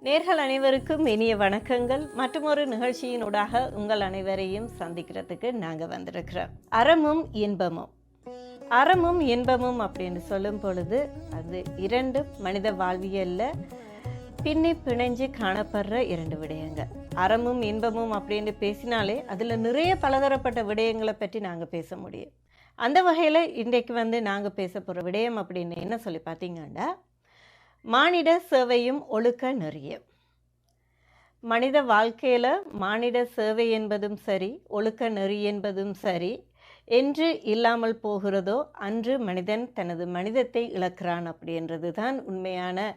நேர்கள் அனைவருக்கும் இனிய வணக்கங்கள். மற்றொரு நிகழ்ச்சியினூடாக உங்கள் அனைவரையும் சந்திக்கிறதுக்கு நாங்கள் வந்திருக்கிறோம். அறமும் இன்பமும். அறமும் இன்பமும் அப்படின்னு சொல்லும் பொழுது அது இரண்டு மனித வாழ்வியலில் பின்னி பிணைஞ்சு காணப்படுற இரண்டு விடயங்கள். அறமும் இன்பமும் அப்படின்னு பேசினாலே அதில் நிறைய பலதரப்பட்ட விடயங்களை பற்றி நாங்கள் பேச முடியும். அந்த வகையில் இன்றைக்கு நாங்கள் பேச போகிற விடயம் அப்படின்னு என்ன சொல்லி பார்த்தீங்கன்னா, மானிட சேவையும் ஒழுக்க நெறியும். மனித வாழ்க்கையில் மானிட சேவை என்பதும் சரி, ஒழுக்க நெறி என்பதும் சரி, என்று இல்லாமல் போகிறதோ அன்று மனிதன் தனது மனிதத்தை இழக்கிறான் அப்படின்றது தான் உண்மையான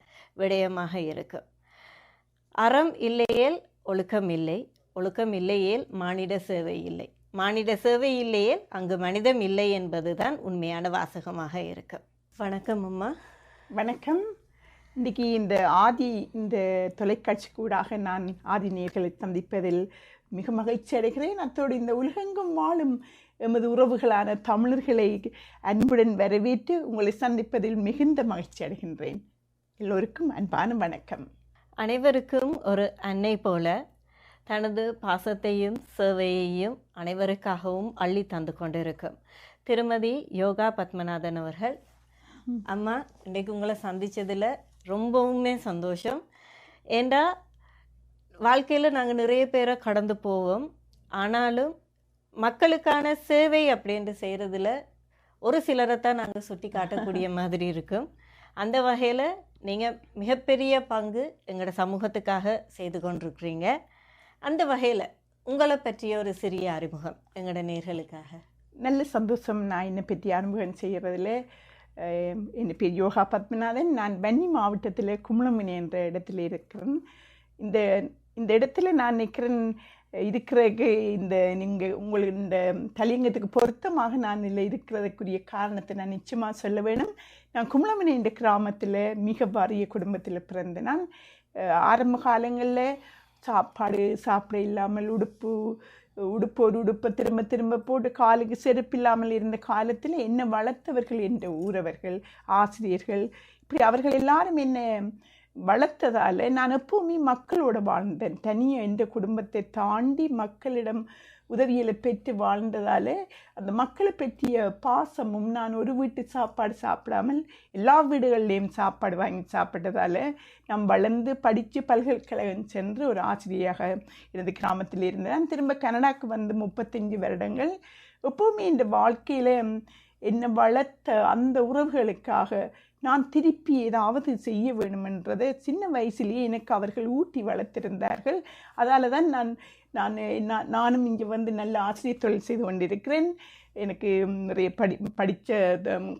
விடயமாக இருக்கு. அறம் இல்லையேல் ஒழுக்கம் இல்லை, ஒழுக்கம் இல்லையேல் மானிட சேவை இல்லை, மானிட சேவை இல்லையேல் அங்கு மனிதம் இல்லை என்பது தான் உண்மையான வாசகமாக இருக்கு. வணக்கம் அம்மா. வணக்கம். இன்றைக்கி இந்த தொலைக்காட்சி கூடாக நான் ஆதி நேயர்களை சந்திப்பதில் மிக மகிழ்ச்சி அடைகிறேன். அத்தோடு இந்த உலகெங்கும் வாழும் எமது உறவுகளான தமிழர்களை அன்புடன் வரவேற்று உங்களை சந்திப்பதில் மிகுந்த மகிழ்ச்சி அடைகின்றேன். எல்லோருக்கும் அன்பான வணக்கம். அனைவருக்கும் ஒரு அன்னை போல தனது பாசத்தையும் சேவையையும் அனைவருக்காகவும் அள்ளி தந்து கொண்டிருக்கும் திருமதி யோகா பத்மநாதன் அவர்கள். அம்மா, இன்றைக்கு உங்களை சந்தித்ததில் ரொம்பவுமே சந்தோஷம். ஏண்டா வாழ்க்கையில் நாங்கள் நிறைய பேரை கடந்து போவோம், ஆனாலும் மக்களுக்கான சேவை அப்படின்ட்டு செய்கிறதுல ஒரு சிலரைத்தான் நாங்கள் சுட்டி காட்டக்கூடிய மாதிரி இருக்கும். அந்த வகையில் நீங்கள் மிகப்பெரிய பங்கு எங்களோட சமூகத்துக்காக செய்து கொண்டிருக்கிறீங்க. அந்த வகையில் உங்களை பற்றிய ஒரு சிறிய அறிமுகம் எங்களோட நேயர்களுக்காக. நல்ல சந்தோஷம். நான் என்னை பற்றி அறிமுகம் செய்கிறதில் என் பேர் யோகா பத்மநாதன். நான் வன்னி மாவட்டத்தில் குமுளமினி என்ற இடத்துல இருக்கிறேன். இந்த இடத்துல நான் இருக்கிறதுக்கு உங்களுக்கு இந்த தலையங்கத்துக்கு பொருத்தமாக நான் இல்லை இருக்கிறதுக்குரிய காரணத்தை நான் நிச்சயமாக சொல்ல வேணும். நான் குமுளமினி என்ற கிராமத்தில் மிக வறிய குடும்பத்தில் பிறந்தேன். நான் ஆரம்ப காலங்களில் சாப்பிட இல்லாமல் உடுப்போடு உடுப்பை திரும்ப திரும்ப போட்டு காலுக்கு செருப்பில்லாமல் இருந்த காலத்தில் என்னை வளர்த்தவர்கள் என்ற ஊரவர்கள், ஆசிரியர்கள், இப்படி அவர்கள் எல்லாரும் என்னை வளர்த்ததால் நான் எப்பவுமே மக்களோட வாழ்ந்தேன். தனியாக என்ற குடும்பத்தை தாண்டி மக்களிடம் உதவிகளை பெற்று வாழ்ந்ததால் அந்த மக்களை பற்றிய பாசமும், நான் ஒரு வீட்டு சாப்பாடு சாப்பிடாமல் எல்லா வீடுகள்லேயும் சாப்பாடு வாங்கி சாப்பிட்டதால் நான் வளர்ந்து படித்து பல்கலைக்கழகம் சென்று ஒரு ஆசிரியராக எனது கிராமத்தில் இருந்தேன். திரும்ப கனடாவுக்கு வந்து 35 வருடங்கள். எப்போவுமே இந்த வாழ்க்கையில் என்னை வளர்த்த அந்த உறவுகளுக்காக நான் திருப்பி ஏதாவது செய்ய வேணுமென்றதை சின்ன வயசுலேயே எனக்கு அவர்கள் ஊட்டி வளர்த்திருந்தார்கள். அதால் தான் நானும் இங்கே வந்து நல்ல ஆசிரியர் தொழில் செய்து கொண்டிருக்கிறேன். எனக்கு நிறைய படித்த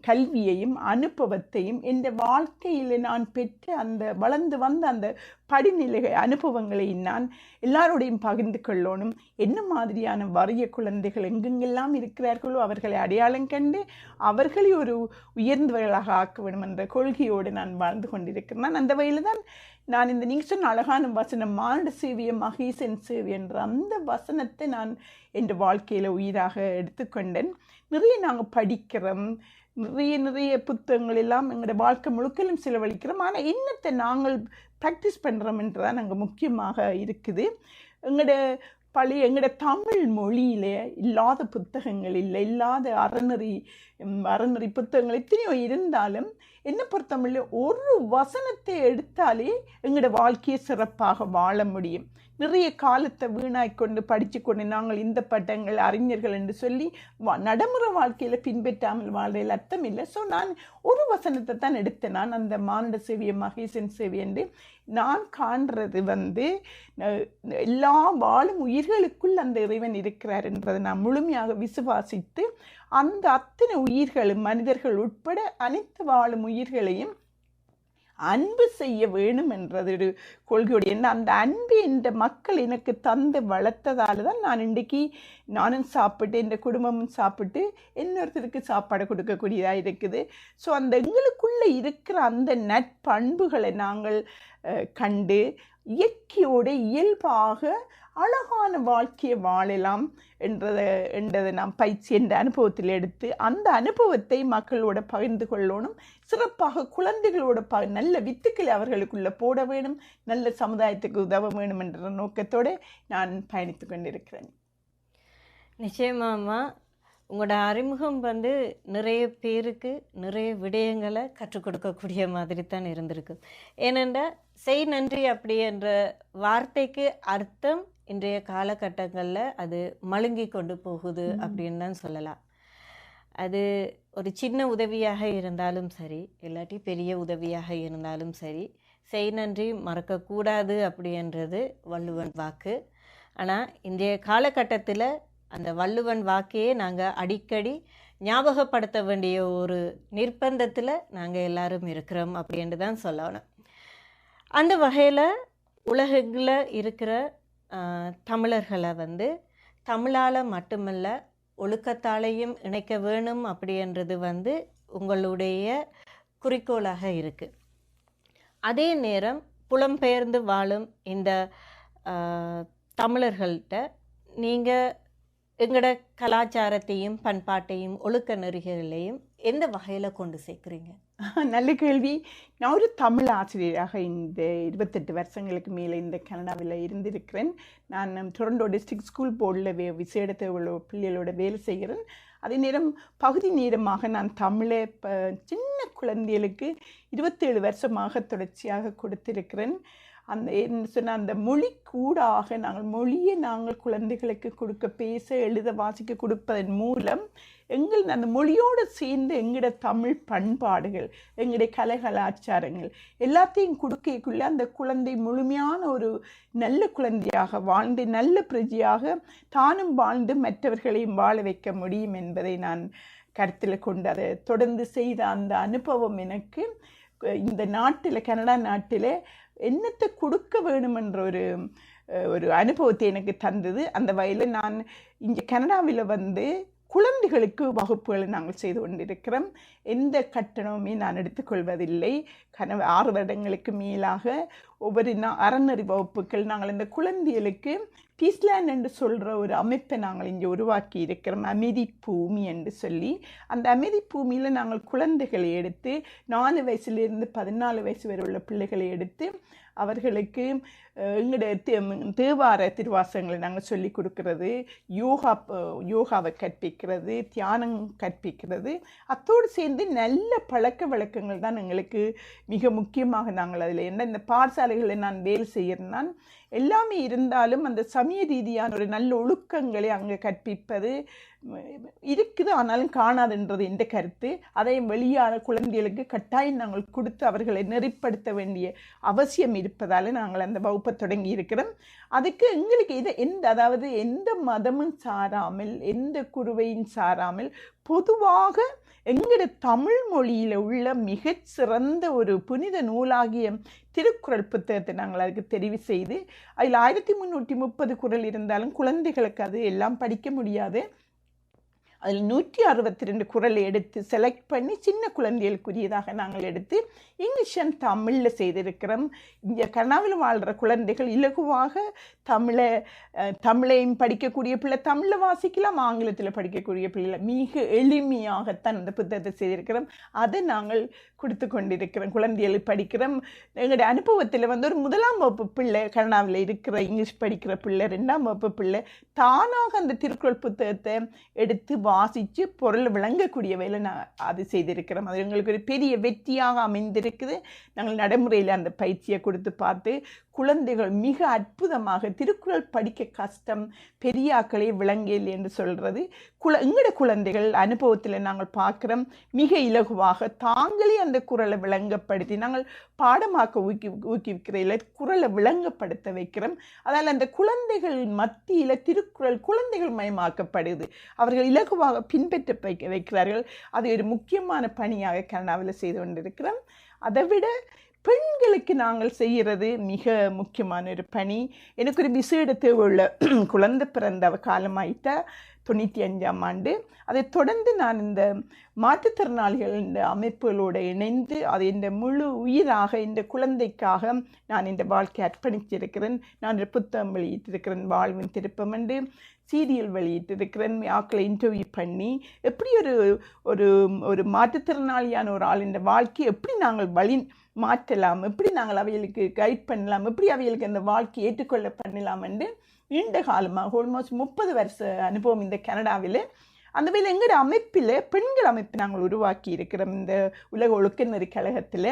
கல்வியையும் அனுபவத்தையும் என்ற வாழ்க்கையில் நான் பெற்ற அந்த வளர்ந்து வந்த அந்த படிநிலை அனுபவங்களை நான் எல்லாரோடையும் பகிர்ந்து கொள்ளணும். என்ன மாதிரியான வறிய குழந்தைகள் எங்கெங்கெல்லாம் இருக்கிறார்களோ அவர்களை அடையாளம் கண்டு அவர்களை ஒரு உயர்ந்தவர்களாக ஆக்க வேண்டும் என்ற கொள்கையோடு நான் வாழ்ந்து கொண்டிருக்கிறேன். அந்த வகையில் தான் நான் நீங்கள் சொன்ன அழகான வசனம், மானிட சேவிய மகேசன் சேவை என்ற அந்த வசனத்தை நான் என் வாழ்க்கையில் உயிராக எடுத்துக்கொண்டேன். நிறைய நாங்கள் படிக்கிறோம், நிறைய புத்தகங்கள் எல்லாம் எங்களோட வாழ்க்கை முழுக்கலும் செலவழிக்கிறோம். ஆனால் என்னத்தை நாங்கள் ப்ராக்டிஸ் பண்ணுறோம் என்றுதான் நாங்கள் முக்கியமாக இருக்குது. எங்களோட தமிழ் மொழியிலே இல்லாத புத்தகங்கள் இல்லை, இல்லாத அறநெறி புத்தகங்கள் எத்தனையோ இருந்தாலும் என்னை பொறுத்தமில்லை ஒரு வசனத்தை எடுத்தாலே எங்களோட வாழ்க்கையை சிறப்பாக வாழ முடியும். நிறைய காலத்தை வீணாய்க்கொண்டு படித்து கொண்டு நாங்கள் இந்த பட்டங்கள் அறிஞர்கள் என்று சொல்லி நடைமுறை வாழ்க்கையில் பின்பற்றாமல் வாழ்றையில் அர்த்தம் இல்லை. ஸோ நான் ஒரு வசனத்தை தான் எடுத்தேன். நான் அந்த மானிட சேவிய மகேசன் சேவை என்று நான் காண்றது எல்லா வாழும் உயிர்களுக்குள் அந்த இறைவன் இருக்கிறார் என்றதை நான் முழுமையாக விசுவாசித்து அந்த அத்தனை உயிர்களும் மனிதர்கள் உட்பட அனைத்து வாழும் உயிர்களையும் அன்பு செய்ய வேணும் என்றது ஒரு கொள்கையோடு. என்ன அந்த அன்பு என்ற மக்கள் எனக்கு தந்து வளர்த்ததால் தான் நான் இன்றைக்கு நானும் சாப்பிட்டு என் குடும்பமும் சாப்பிட்டு இன்னொருத்தருக்கு சாப்பாடு கொடுக்கக்கூடியதாக இருக்குது. ஸோ அந்த எங்களுக்குள்ளே இருக்கிற அந்த நற்பண்புகளை நாங்கள் கண்டு இயற்கையோடு இயல்பாக அழகான வாழ்க்கையை வாழலாம் என்றதை நாம் பயிற்சி என்ற அனுபவத்தில் எடுத்து அந்த அனுபவத்தை மக்களோட பகிர்ந்து கொள்ளணும். சிறப்பாக குழந்தைகளோட நல்ல வித்துக்களை அவர்களுக்குள்ளே போட வேணும், நல்ல சமுதாயத்துக்கு உதவ வேணும் என்ற நோக்கத்தோடு நான் பயணித்து கொண்டிருக்கிறேன். நிச்சயமாம்மா, உங்களோட அறிமுகம் நிறைய பேருக்கு நிறைய விடயங்களை கற்றுக் கொடுக்கக்கூடிய மாதிரி தான் இருந்திருக்கு. ஏனென்றால் செய் நன்றி அப்படி என்ற வார்த்தைக்கு அர்த்தம் இன்றைய காலகட்டங்களில் அது மழுங்கி கொண்டு போகுது அப்படின்னு தான் சொல்லலாம். அது ஒரு சின்ன உதவியாக இருந்தாலும் சரி, இல்லாட்டி பெரிய உதவியாக இருந்தாலும் சரி, செய் நன்றி மறக்கக்கூடாது அப்படின்றது வள்ளுவன் வாக்கு. ஆனால் இன்றைய காலகட்டத்தில் அந்த வள்ளுவன் வாக்கையே நாங்கள் அடிக்கடி ஞாபகப்படுத்த வேண்டிய ஒரு நிர்பந்தத்தில் நாங்கள் எல்லாரும் இருக்கிறோம் அப்படின்ட்டு தான் சொல்லணும். அந்த வகையில் உலகில் இருக்கிற தமிழர்களை தமிழால் மட்டுமல்ல ஒழுக்கத்தாலையும் இணைக்க வேணும் அப்படின்றது உங்களுடைய குறிக்கோளாக இருக்குது. அதே நேரம் புலம்பெயர்ந்து வாழும் இந்த தமிழர்கள்ட்ட நீங்கள் எங்களோட கலாச்சாரத்தையும் பண்பாட்டையும் ஒழுக்க நெறிகளையும் எந்த வகையில் கொண்டு சேர்க்குறீங்க? நல்ல கேள்வி. நான் ஒரு தமிழ் ஆசிரியராக இந்த 28 வருஷங்களுக்கு மேலே இந்த கனடாவில் இருந்திருக்கிறேன். நான் டொரண்டோ டிஸ்ட்ரிக்ட் ஸ்கூல் போர்டில் விசேடத்தை உள்ள பிள்ளைகளோட வேலை செய்கிறேன். அதே நேரம் பகுதி நேரமாக நான் தமிழை சின்ன குழந்தைகளுக்கு 27 வருஷமாக தொடர்ச்சியாக கொடுத்திருக்கிறேன். அந்த என்ன சொன்னால் அந்த மொழி கூடாக நாங்கள் குழந்தைகளுக்கு கொடுக்க, பேச, எழுத, வாசிக்க கொடுப்பதன் மூலம் அந்த மொழியோடு சேர்ந்து எங்களோட தமிழ் பண்பாடுகள், எங்களுடைய கலாச்சாரங்கள் எல்லாத்தையும் கொடுக்கக்குள்ள அந்த குழந்தை முழுமையான ஒரு நல்ல குழந்தையாக வாழ்ந்து நல்ல பிரஜையாக தானும் வாழ்ந்து மற்றவர்களையும் வாழ வைக்க முடியும் என்பதை நான் கருத்தில் கொண்டு அதை தொடர்ந்து செய்த அந்த அனுபவம் எனக்கு இந்த நாட்டில், கனடா நாட்டில் என்னத்தை கொடுக்க வேணுமென்ற ஒரு அனுபவத்தை எனக்கு தந்தது. அந்த வகையில் நான் இங்கே கனடாவில் குழந்தைகளுக்கு வகுப்புகளை நாங்கள் செய்து கொண்டிருக்கிறோம். எந்த கட்டணமுமே நான் எடுத்துக்கொள்வதில்லை. 6 வருடங்களுக்கு மேலாக ஒவ்வொரு அறநெறி வகுப்புகள் நாங்கள் இந்த குழந்தைகளுக்கு பீஸ்லேண்ட் என்று சொல்கிற ஒரு அமைப்பை நாங்கள் இங்கே உருவாக்கி இருக்கிறோம். அமைதி பூமி என்று சொல்லி அந்த அமைதி பூமியில் நாங்கள் குழந்தைகளை எடுத்து 4 வயசுலேருந்து 14 வயசு வரை உள்ள பிள்ளைகளை எடுத்து அவர்களுக்கு எங்களுடைய தேவார திருவாசகங்களை நாங்கள் சொல்லி கொடுக்கறது, யோகாவை கற்பிக்கிறது, தியானம் கற்பிக்கிறது. அத்தோடு சேர்ந்து நல்ல பழக்க வழக்கங்கள் தான் எங்களுக்கு மிக முக்கியமாக. நாங்கள் அதில் இந்த பாடசாலைகளில் நான் வேலை செய்கிறேன். எல்லாமே இருந்தாலும் அந்த சமய ரீதியான ஒரு நல்ல ஒழுக்கங்களை அங்கே கற்பிப்பது இருக்குது, ஆனாலும் காணாதுன்றது என்ற கருத்து. அதை வெளியான குழந்தைகளுக்கு கட்டாயம் நாங்கள் கொடுத்து அவர்களை நெறிப்படுத்த வேண்டிய அவசியம் இருப்பதால் நாங்கள் அந்த வகுப்பை தொடங்கி இருக்கிறோம். அதுக்கு எங்களுக்கு அதாவது எந்த மதமும் சாராமல், எந்த குருவையும் சாராமல், பொதுவாக எங்களோட தமிழ் மொழியில் உள்ள மிகச்சிறந்த ஒரு புனித நூலாகிய திருக்குறள் புத்தகத்தை நாங்கள் அதுக்கு தெரிவு செய்து அதில் 1330 குறள் இருந்தாலும் குழந்தைகளுக்கு அது எல்லாம் படிக்க முடியாது. அதில் 162 குறளை எடுத்து செலக்ட் பண்ணி சின்ன குழந்தைகளுக்குரியதாக நாங்கள் எடுத்து இங்கிலீஷ் அண்ட் தமிழில் செய்திருக்கிறோம். இங்கே கனடாவில் வாழ்கிற குழந்தைகள் இலகுவாக தமிழையும் படிக்கக்கூடிய பிள்ளை தமிழில் வாசிக்கலாம், ஆங்கிலத்தில் படிக்கக்கூடிய பிள்ளை மிக எளிமையாகத்தான் அந்த புத்தகத்தை செய்திருக்கிறோம். அதை நாங்கள் கொடுத்து கொண்டிருக்கிறோம், குழந்தைகளுக்கு படிக்கிறோம். எங்களுடைய அனுபவத்தில் ஒரு 1ஆம் வகுப்பு பிள்ளை கனடாவில் இருக்கிற இங்கிலீஷ் படிக்கிற பிள்ளை, 2ஆம் வகுப்பு பிள்ளை தானாக அந்த திருக்குறள் புத்தகத்தை எடுத்து வாசித்து பொருள் விளங்கக்கூடிய வேலை நான் அது செய்திருக்கிறோம். அது எங்களுக்கு ஒரு பெரிய வெற்றியாக அமைந்திருக்குது. நாங்கள் நடைமுறையில் அந்த பயிற்சியை கொடுத்து பார்த்து குழந்தைகள் மிக அற்புதமாக திருக்குறள் படிக்க கஷ்டம், பெரியாக்களே விளங்கல் என்று சொல்கிறது எங்களோட குழந்தைகள் அனுபவத்தில் நாங்கள் பார்க்குறோம். மிக இலகுவாக தாங்களே அந்த குறளை விளங்கப்படுத்தி நாங்கள் பாடமாக்க ஊக்குவிக்கிற குறளை விளங்கப்படுத்த வைக்கிறோம். அதால் அந்த குழந்தைகள் மத்தியில் திருக்குறள் குழந்தைகள் மயமாக்கப்படுது, அவர்கள் இலகுவாக பின்பற்ற வைக்கிறார்கள். அது ஒரு முக்கியமான பணியாக கனடாவில் செய்து கொண்டிருக்கிறோம். அதை விட பெண்களுக்கு நாங்கள் செய்கிறது மிக முக்கியமான ஒரு பணி. எனக்கு ஒரு விசேட தேவை உள்ள குழந்தை பிறந்த காலமாயிட்டா 95ஆம் ஆண்டு. அதைத் தொடர்ந்து நான் இந்த மாற்றுத்திறனாளிகள் இந்த அமைப்புகளோடு இணைந்து அதை இந்த முழு உயிராக இந்த குழந்தைக்காக நான் இந்த வாழ்க்கை அர்ப்பணித்திருக்கிறேன். நான் ஒரு புத்தகம் வெளியிட்டிருக்கிறேன், வாழ்வின் திருப்பம் என்று சீரியல் வெளியிட்டிருக்கிறேன். ஆக்களை இன்டர்வியூ பண்ணி எப்படி ஒரு ஒரு மாற்றுத்திறனாளியான ஒரு ஆள் இந்த வாழ்க்கையை எப்படி நாங்கள் வழி மாற்றலாம், எப்படி நாங்கள் அவைகளுக்கு கைட் பண்ணலாம், எப்படி அவைகளுக்கு அந்த வாழ்க்கையை ஏற்றுக்கொள்ள பண்ணலாம் என்று நீண்ட காலமாக ஆல்மோஸ்ட் 30 வருஷ அனுபவம் இந்த கனடாவில். அந்த வேலை எங்களோட அமைப்பில் பெண்கள் அமைப்பு நாங்கள் உருவாக்கி இருக்கிறோம். இந்த உலக ஒழுக்கநெறி கழகத்தில்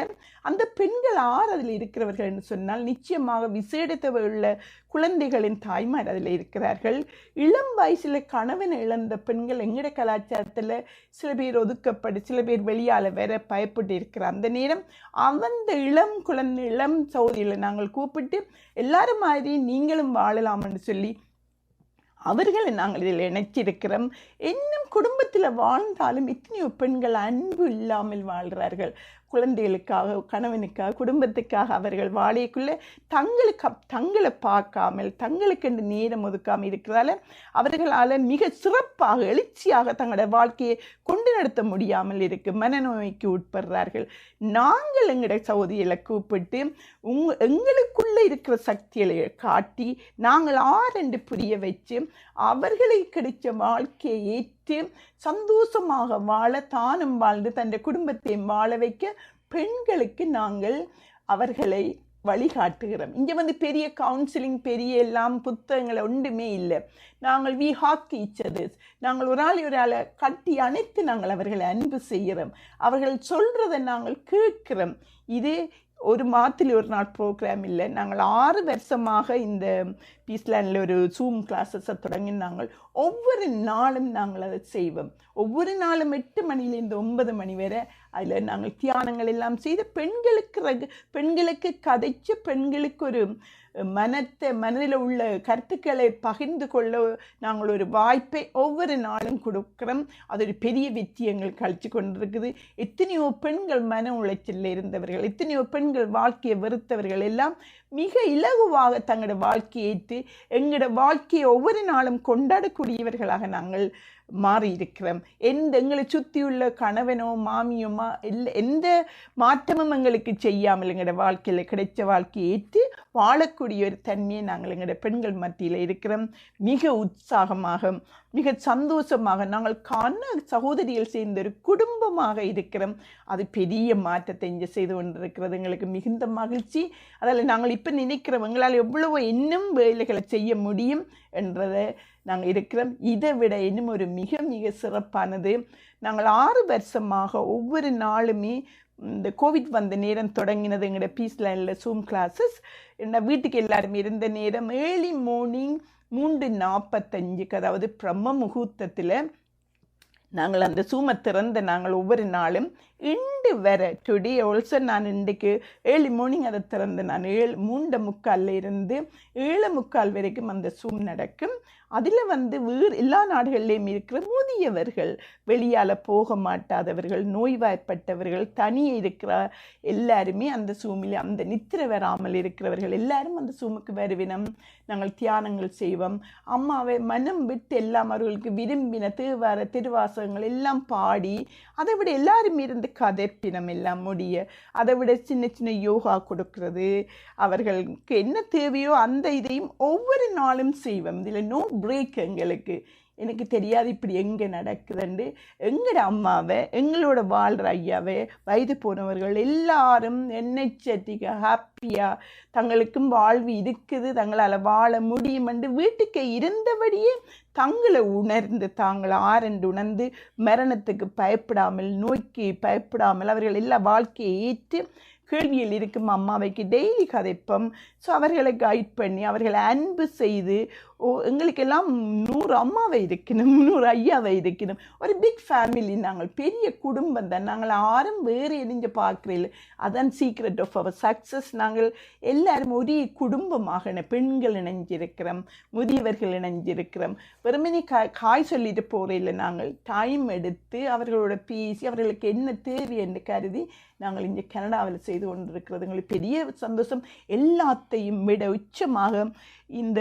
அந்த பெண்கள் அதில் இருக்கிறவர்கள் என்று சொன்னால் நிச்சயமாக விசேடத்தை உள்ள குழந்தைகளின் தாய்மார் அதில் இருக்கிறார்கள். இளம் வயசில் கணவன் இழந்த பெண்கள் எங்களோட கலாச்சாரத்தில் சில பேர் ஒதுக்கப்பட்டு சில பேர் வெளியால் வேற பயப்பட்டு இருக்கிற அந்த நேரம் அந்த இளம் சகோதரிகளை நாங்கள் கூப்பிட்டு எல்லாரும் மாதிரி நீங்களும் வாழலாம் என்று சொல்லி அவர்களை நாங்கள் இதில் இணைச்சிருக்கிறோம். இன்னும் குடும்பத்தில் வாழ்ந்தாலும் எத்தனையோ பெண்கள் அன்பு இல்லாமல் வாழ்கிறார்கள். குழந்தைகளுக்காக, கணவனுக்காக, குடும்பத்துக்காக அவர்கள் வாழைக்குள்ளே தங்களை பார்க்காமல் தங்களுக்கென்று நேரம் ஒதுக்காமல் இருக்கிறதால அவர்களால் மிக சிறப்பாக எழுச்சியாக தங்களோட வாழ்க்கையை கொண்டு நடத்த முடியாமல் இருக்கு, மனநோய்க்கு உட்படுறார்கள். நாங்கள் எங்களோட சகோதரிகளை கூப்பிட்டு எங்களுக்குள்ளே இருக்கிற சக்திகளை காட்டி நாங்கள் ஆரென்று புரிய வச்சு அவர்களை கிடைச்ச வாழ்க்கையை ஏற்று சந்தோஷமாக வாழ தானும் வாழ்ந்து தன் குடும்பத்தையும் வாழ வைக்க பெண்களுக்கு நாங்கள் அவர்களை வழிகாட்டுகிறோம். இங்கே பெரிய கவுன்சிலிங் பெரிய எல்லாம் புத்தகங்களை ஒன்றுமே இல்லை. நாங்கள் வி ஹாக் ஈச் அதர்ஸ். நாங்கள் ஒரு ஆளை கட்டி அணைத்து நாங்கள் அவர்களை அன்பு செய்கிறோம். அவர்கள் சொல்கிறத நாங்கள் கேட்கிறோம். இது ஒரு மாதத்தில் ஒரு நாள் ப்ரோக்ராம் இல்லை. நாங்கள் 6 வருஷமாக இந்த பீஸ்லேண்டில் ஒரு ஜூம் கிளாஸஸை தொடங்கி நாங்கள் ஒவ்வொரு நாளும் நாங்கள் அதை செய்வோம். ஒவ்வொரு நாளும் 8 மணிலேருந்து 9 மணி வரை அதில் நாங்கள் தியானங்கள் எல்லாம் செய்து பெண்களுக்கு கதைச்சு பெண்களுக்கு ஒரு மனதில் உள்ள கருத்துக்களை பகிர்ந்து கொள்ள நாங்கள் ஒரு வாய்ப்பை ஒவ்வொரு நாளும் கொடுக்குறோம். அது ஒரு பெரிய வெற்றி எங்களுக்கு கழிச்சு கொண்டிருக்குது. எத்தனையோ பெண்கள் மன உளைச்சலில் இருந்தவர்கள், எத்தனையோ பெண்கள் வாழ்க்கையை வெறுத்தவர்கள் எல்லாம் மிக இலகுவாக தங்களோட வாழ்க்கையை ஏற்று எங்களோட வாழ்க்கையை ஒவ்வொரு நாளும் கொண்டாடக்கூடியவர்களாக நாங்கள் மாறி இருக்கிறோம். எங்களை சுற்றியுள்ள கணவனோ மாமியோமா எந்த மாற்றமும் எங்களுக்கு செய்யாமல் எங்களோட வாழ்க்கையில் கிடைச்ச வாழ்க்கையை ஏற்று வாழக்கூடிய ஒரு தன்மையை நாங்கள் எங்களோட பெண்கள் மத்தியில் இருக்கிறோம். மிக உற்சாகமாக மிக சந்தோஷமாக நாங்கள் சகோதரிகள் சேர்ந்த ஒரு குடும்பமாக இருக்கிறோம். அது பெரிய மாற்றத்தை இங்கே செய்து கொண்டிருக்கிறது. எங்களுக்கு மிகுந்த மகிழ்ச்சி. அதில் நாங்கள் இப்போ நினைக்கிறோம் எங்களால் எவ்வளவோ இன்னும் வேலைகளை செய்ய முடியும் என்றதை நாங்கள் இருக்கிறோம். இதை விட இன்னும் ஒரு மிக மிக சிறப்பானது, நாங்கள் 6 வருஷமாக ஒவ்வொரு நாளுமே இந்த கோவிட் வந்த நேரம் தொடங்கினது எங்களோட பீஸ்லேண்டில் ஜூம் கிளாஸஸ். என்ன வீட்டுக்கு எல்லாருமே இருந்த நேரம் ஏர்லி மார்னிங் 3:45 அதாவது பிரம்ம முகூர்த்தத்தில் நாங்கள் அந்த ஜூமை திறந்த நாங்கள் ஒவ்வொரு நாளும் இன்று வர டுடே ஆல்சோ நான் இன்றைக்கு ஏர்லி மார்னிங் அதை திறந்து நான் 3:45 இருந்து 7:45 வரைக்கும் அந்த ஜூம் நடக்கும். அதில் வேறு எல்லா நாடுகள்லேயும் இருக்கிற முதியவர்கள், வெளியால் போக மாட்டாதவர்கள், நோய்வாய்ப்பட்டவர்கள், தனியே இருக்கிற எல்லாருமே அந்த ஜூமில் அந்த நித்திரை வராமல் இருக்கிறவர்கள் எல்லாரும் அந்த ஜூமுக்கு வருவினம். நாங்கள் தியானங்கள் செய்வோம். அம்மாவை மனம் விட்டு எல்லாம் அவர்களுக்கு விரும்பின தேவார திருவாசகங்கள் எல்லாம் பாடி அதை விட எல்லாரும் இருந்து கதைப்பினம் எல்லாம் முடிய அதை விட சின்ன சின்ன யோகா கொடுக்கிறது. அவர்களுக்கு என்ன தேவையோ அந்த இதையும் ஒவ்வொரு நாளும் செய்வோம். இதில் நோ பிரேக். எனக்கு தெரியாது இப்படி எங்கே நடக்குதுண்டு. எங்களோட அம்மாவை எங்களோட வாழ்கிற ஐயாவை வயது போனவர்கள் எல்லாரும் என்னைச்சட்டிக்க ஹாப்பியாக தங்களுக்கும் வாழ்வு இருக்குது, தங்களால் வாழ முடியும் என்று வீட்டுக்கு இருந்தபடியே தங்களை உணர்ந்து தாங்கள் ஆரண்டு உணர்ந்து மரணத்துக்கு பயப்படாமல் நோய்க்கு பயப்படாமல் அவர்கள் எல்லா வாழ்க்கையை ஏற்று கேள்வியில் இருக்கும் அம்மாவைக்கு டெய்லி கதைப்போம். ஸோ அவர்களை கைட் பண்ணி அவர்களை அன்பு செய்து எங்களுக்கெல்லாம் 100 அம்மாவை இருக்கணும், 100 ஐயாவை இருக்கணும். ஒரு பிக் ஃபேமிலி, நாங்கள் பெரிய குடும்பம் தான். நாங்கள் யாரும் வேறு எரிஞ்ச பார்க்குறீங்க. அதான் சீக்ரெட் ஆஃப் அவர் சக்ஸஸ். நாங்கள் எல்லாரும் ஒரே குடும்பமாக பெண்கள் இணைஞ்சிருக்கிறோம், முதியவர்கள் இணைஞ்சிருக்கிறோம். வெறுமனே காய் சொல்லிட்டு போகிறதில்ல. நாங்கள் டைம் எடுத்து அவர்களோட பேசி அவர்களுக்கு என்ன தேவை என்று கருதி நாங்கள் இங்கே கனடாவில் செய்து கொண்டிருக்கிறது எங்களுக்கு பெரிய சந்தோஷம். எல்லாத்தையும் விட உச்சமாக இந்த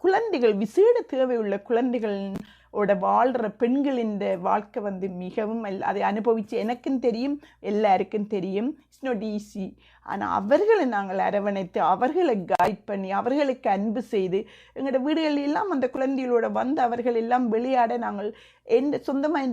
குழந்தைகள், விசேட தேவையுள்ள குழந்தைகளோட வாழ்கிற பெண்களின் வாழ்க்கை மிகவும் அதை அனுபவித்து எனக்கும் தெரியும், எல்லாருக்கும் தெரியும். It's not easy. ஆனால் அவர்களை நாங்கள் அரவணைத்து அவர்களை கைட் பண்ணி அவர்களுக்கு அன்பு செய்து எங்களோட வீடுகளெல்லாம் அந்த குழந்தைகளோட அவர்கள் எல்லாம் விளையாட நாங்கள் சொந்தமாக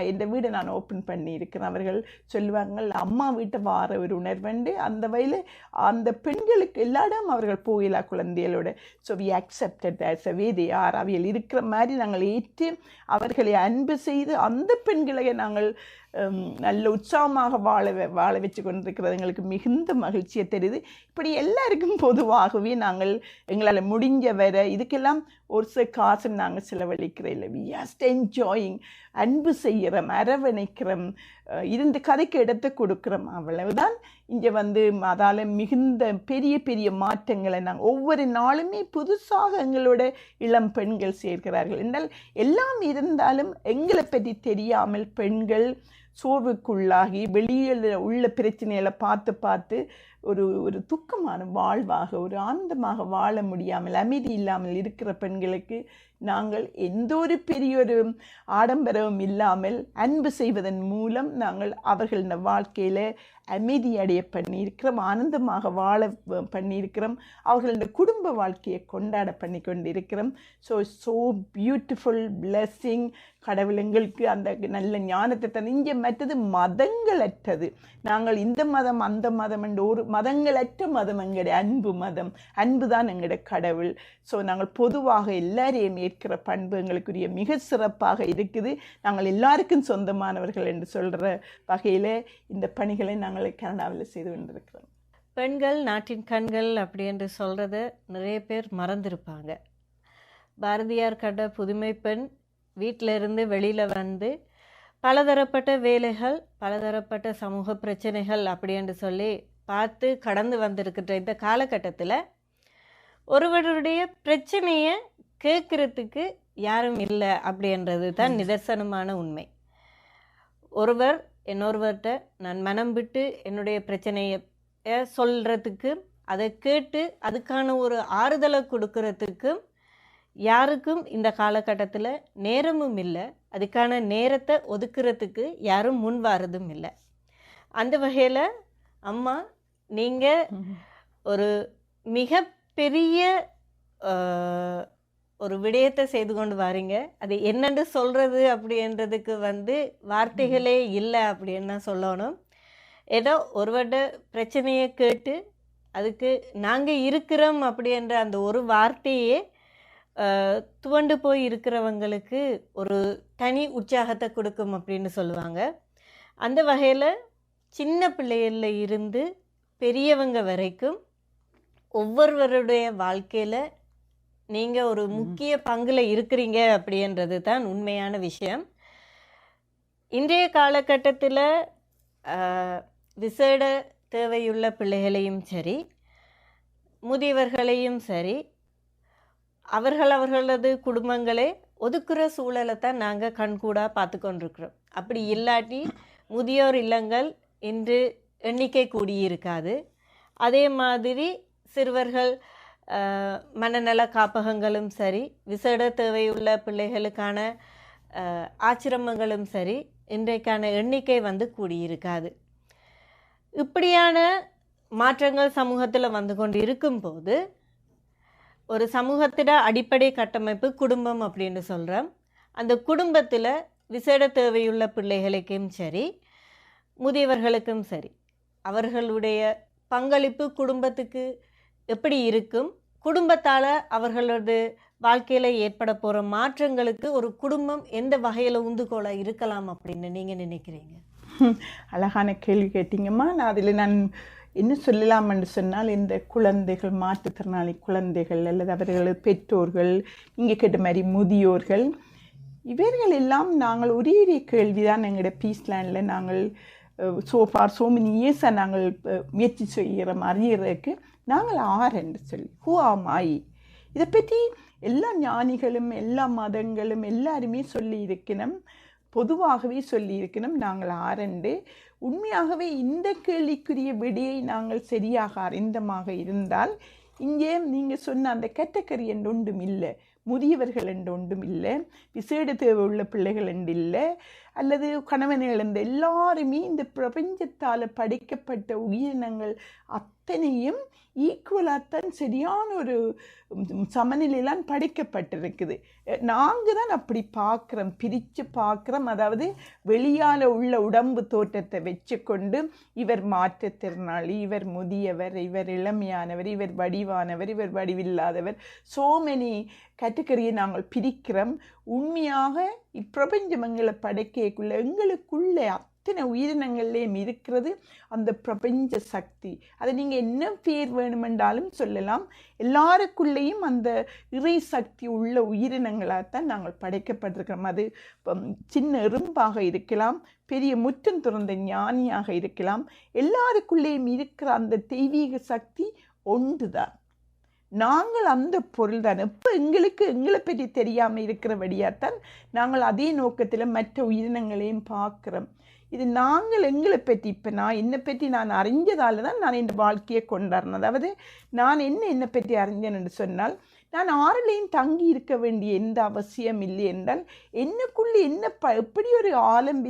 எந்த வீடை நான் ஓப்பன் பண்ணி இருக்கிறேன். அவர்கள் சொல்லுவாங்க, அம்மா வீட்டை வார ஒரு உணர்வண்டு அந்த வயலில் அந்த பெண்களுக்கு எல்லா இடம் அவர்கள் போயிலா குழந்தைகளோட. So we accepted as a way they are. அவைகள் இருக்கிற மாதிரி நாங்கள் ஏற்று அவர்களை அன்பு செய்து அந்த பெண்களை நாங்கள் நல்ல உற்சாகமாக வாழ வச்சு கொண்டிருக்கிறது எங்களுக்கு மிகுந்த மகிழ்ச்சியை தெரியுது. இப்படி எல்லாருக்கும் பொதுவாகவே நாங்கள் எங்களால் முடிஞ்ச வர இதுக்கெல்லாம் ஒரு சில காசு நாங்கள் செலவழிக்கிறோம் இல்லை. We just enjoying. அன்பு செய்கிறோம், அரவணைக்கிறோம், இருந்து கதைக்கு இடத்தை கொடுக்குறோம், அவ்வளவுதான். இங்கே அதால் மிகுந்த பெரிய பெரிய மாற்றங்களை நாங்கள் ஒவ்வொரு நாளுமே புதுசாக எங்களோட இளம் பெண்கள் சேர்க்கிறார்கள். என்றால் எல்லாம் இருந்தாலும் எங்களை பற்றி தெரியாமல் பெண்கள் சோர்வுக்குள்ளாகி வெளியில் உள்ள பிரச்சனைகளை பார்த்து ஒரு துக்கமான வாழ்வாக ஒரு ஆனந்தமாக வாழ முடியாமல் அமைதி இல்லாமல் இருக்கிற பெண்களுக்கு நாங்கள் எந்த ஒரு பெரிய ஒரு ஆடம்பரமும் இல்லாமல் அன்பு செய்வதன் மூலம் நாங்கள் அவர்களின் வாழ்க்கையில் அமைதி அடைய பண்ணியிருக்கிறோம், ஆனந்தமாக வாழ பண்ணியிருக்கிறோம், அவர்களுடைய குடும்ப வாழ்க்கையை கொண்டாட பண்ணி கொண்டிருக்கிறோம். So beautiful blessing. கடவுள் எங்களுக்கு அந்த நல்ல ஞானத்தை தந்து இங்கே மற்றது மதங்களற்றது. நாங்கள் இந்த மதம் அந்த மதம் என்ற ஒரு மதங்களற்ற மதம் எங்களுடைய அன்பு மதம். அன்பு தான் எங்களுடைய கடவுள். ஸோ நாங்கள் பொதுவாக எல்லாரையும் ஏற்கிற பண்பு எங்களுக்குரிய மிக சிறப்பாக இருக்குது. நாங்கள் எல்லாருக்கும் சொந்தமானவர்கள் என்று சொல்கிற வகையில் இந்த பணிகளை நாங்கள் கனடாவில் செய்து கொண்டிருக்கிறோம். பெண்கள் நாட்டின் கண்கள் அப்படி என்று சொல்கிறத நிறைய பேர் மறந்துருப்பாங்க. பாரதியார் கண்ட புதுமை பெண் வீட்டிலிருந்து வெளியில் பலதரப்பட்ட வேலைகள், பலதரப்பட்ட சமூக பிரச்சனைகள் அப்படி என்று சொல்லி பார்த்து கடந்து வந்திருக்கிற இந்த காலகட்டத்தில் ஒருவருடைய பிரச்சனையை கேட்குறதுக்கு யாரும் இல்லை அப்படின்றது தான் நிதர்சனமான உண்மை. ஒருவர் இன்னொருவர்கிட்ட நான் மனம் விட்டு என்னுடைய பிரச்சனையை சொல்கிறதுக்கு, அதை கேட்டு அதுக்கான ஒரு ஆறுதலை கொடுக்கறதுக்கு யாருக்கும் இந்த காலகட்டத்தில் நேரமும் இல்லை. அதுக்கான நேரத்தை ஒதுக்குறதுக்கு யாரும் முன் வாரதும் இல்லை. அந்த வகையில் அம்மா, நீங்கள் ஒரு மிகப்பெரிய ஒரு விடயத்தை செய்து கொண்டு வாரீங்க. அது என்னென்று சொல்கிறது அப்படின்றதுக்கு வார்த்தைகளே இல்லை அப்படின்னு தான் சொல்லணும். ஏதோ ஒருவருடைய பிரச்சனையை கேட்டு அதுக்கு நாங்கள் இருக்கிறோம் அப்படின்ற அந்த ஒரு வார்த்தையே துவண்டு போய் இருக்கிறவங்களுக்கு ஒரு தனி உற்சாகத்தை கொடுக்கும் அப்படின்னு சொல்லுவாங்க. அந்த வகையில் சின்ன பிள்ளைகளில் இருந்து பெரியவங்க வரைக்கும் ஒவ்வொருவருடைய வாழ்க்கையில் நீங்கள் ஒரு முக்கிய பங்கில் இருக்கிறீங்க அப்படின்றது தான் உண்மையான விஷயம். இன்றைய காலகட்டத்தில் விசேட தேவையுள்ள பிள்ளைகளையும் சரி, முதியவர்களையும் சரி, அவர்களது குடும்பங்களே ஒதுக்குற சூழலை தான் நாங்கள் கண்கூடாக பார்த்து கொண்டிருக்கிறோம். அப்படி இல்லாட்டி முதியோர் இல்லங்கள் இன்று எண்ணிக்கை கூடியிருக்காது. அதே மாதிரி சிறுவர்கள் மனநல காப்பகங்களும் சரி, விசேட தேவையுள்ள பிள்ளைகளுக்கான ஆச்சிரமங்களும் சரி, இன்றைக்கான எண்ணிக்கை கூடியிருக்காது. இப்படியான மாற்றங்கள் சமூகத்தில் கொண்டு இருக்கும்போது ஒரு சமூகத்திட அடிப்படை கட்டமைப்பு குடும்பம் அப்படின்னு சொல்கிறோம். அந்த குடும்பத்தில் விசேட தேவையுள்ள பிள்ளைகளுக்கும் சரி, முதியவர்களுக்கும் சரி, அவர்களுடைய பங்களிப்பு குடும்பத்துக்கு எப்படி இருக்கும், குடும்பத்தால் அவர்களது வாழ்க்கையில் ஏற்பட போகிற மாற்றங்களுக்கு ஒரு குடும்பம் எந்த வகையில் உந்துகோலாக இருக்கலாம் அப்படின்னு நீங்கள் நினைக்கிறீங்க? அழகான கேள்வி கேட்டீங்கம்மா. நான் என்ன சொல்லலாம் என்று சொன்னால், இந்த குழந்தைகள், மாற்றுத்திறனாளி குழந்தைகள் அல்லது அவர்கள் பெற்றோர்கள், இங்கே கேட்ட மாதிரி முதியோர்கள், இவர்கள் எல்லாம் நாங்கள் ஒரே கேள்விதான் எங்களோட பீஸ்லேண்டில் நாங்கள் சோ மெனி இயர்ஸாக நாங்கள் முயற்சி செய்கிறோம் அறியறதுக்கு, நாங்கள் என்று சொல்லி ஹூ ஆம் ஐ. இதை பற்றி எல்லா ஞானிகளும் எல்லா மதங்களும் எல்லாருமே சொல்லி இருக்கணும், பொதுவாகவே சொல்லி இருக்கணும் நாங்கள் ஆரண்டு. உண்மையாகவே இந்த கேள்விக்குரிய விடையை நாங்கள் சரியாக அறிந்தமாக இருந்தால், இங்கே நீங்கள் சொன்ன அந்த கேட்டகரி என்று ஒன்றும் இல்லை, முதியவர்கள் என்று ஒன்றும் இல்லை, விசேட தேவை உள்ள பிள்ளைகள் என்று இல்லை, அல்லது கணவன் இழந்த எல்லாருமே இந்த பிரபஞ்சத்தால் படைக்கப்பட்ட உயிரினங்கள் அத்தனையும் ஈக்குவலாகத்தான் சரியான ஒரு சமநிலையிலாம் படைக்கப்பட்டிருக்குது. நாங்கள் தான் அப்படி பார்க்குறோம், பிரித்து பார்க்குறோம். அதாவது வெளியால் உள்ள உடம்பு தோற்றத்தை வச்சு கொண்டு இவர் மாற்றுத்திறனாளி, இவர் முதியவர், இவர் இளமையானவர், இவர் வடிவானவர், இவர் வடிவில்லாதவர், சோ மெனி கேட்டகரியை நாங்கள் பிரிக்கிறோம். உண்மையாக இப்பிரபஞ்சம் எங்களை படைக்கக்குள்ள எங்களுக்குள்ளே அத்தனை உயிரினங்கள்லேயும் இருக்கிறது அந்த பிரபஞ்ச சக்தி. அதை நீங்கள் என்ன பேர் வேணுமென்றாலும் சொல்லலாம். எல்லாருக்குள்ளேயும் அந்த இறை சக்தி உள்ள உயிரினங்களாகத்தான் நாங்கள் படைக்கப்பட்டிருக்கிறோம். அது சின்ன எறும்பாக இருக்கலாம், பெரிய முற்றம் துறந்த ஞானியாக இருக்கலாம், எல்லாருக்குள்ளேயும் இருக்கிற அந்த தெய்வீக சக்தி ஒன்றுதான். நாங்கள் அந்த பொருள் தான். இப்போ எங்களை பற்றி தெரியாமல் இருக்கிறபடியாத்தான் நாங்கள் அதே நோக்கத்தில் மற்ற உயிரினங்களையும் பார்க்குறோம். இது நாங்கள் எங்களை பற்றி, இப்போ நான் என்னை பற்றி நான் அறிஞ்சதால் தான் நான் இந்த வாழ்க்கையை கொண்டாடினேன். அதாவது நான் என்னை பற்றி அறிஞ்சேன் என்று சொன்னால், நான் ஆறிலையும் தங்கி இருக்க வேண்டிய எந்த அவசியம் இல்லை என்றால், என்னக்குள்ளே எப்படி ஒரு ஆலம்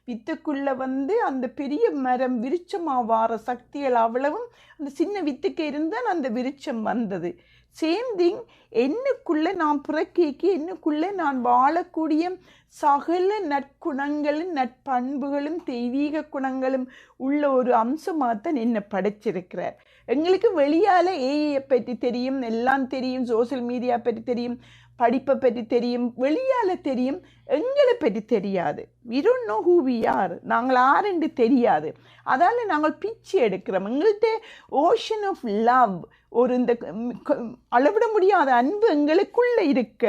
வித்துக்குள்ளே அந்த பெரிய மரம் விருட்சமாக வார சக்திகள் அவ்வளவும் அந்த சின்ன வித்துக்கு இருந்தால் அந்த விருட்சம் வந்தது. சேம் திங், என்னக்குள்ளே நான் பிறக்கேக்கு என்னக்குள்ளே நான் வாழக்கூடிய சகல நற்குணங்களும் நற்பண்புகளும் தெய்வீக குணங்களும் உள்ள ஒரு அம்சமாகத்தான் என்னை படைச்சிருக்கிறார். எங்களுக்கு வெளியால் ஏஐயை பற்றி தெரியும், எல்லாம் தெரியும், சோசியல் மீடியா பற்றி தெரியும், படிப்பை பற்றி தெரியும், வெளியால் தெரியும், எங்களை பற்றி தெரியாது. we don't know who we are. நாங்கள் ஆரென்று தெரியாது. அதால் நாங்கள் பிச்சு எடுக்கிறோம். எங்கள்கிட்ட ஓஷன் ஆஃப் லவ், ஒரு இந்த அளவிட முடியாத அன்பு எங்களுக்குள்ளே இருக்க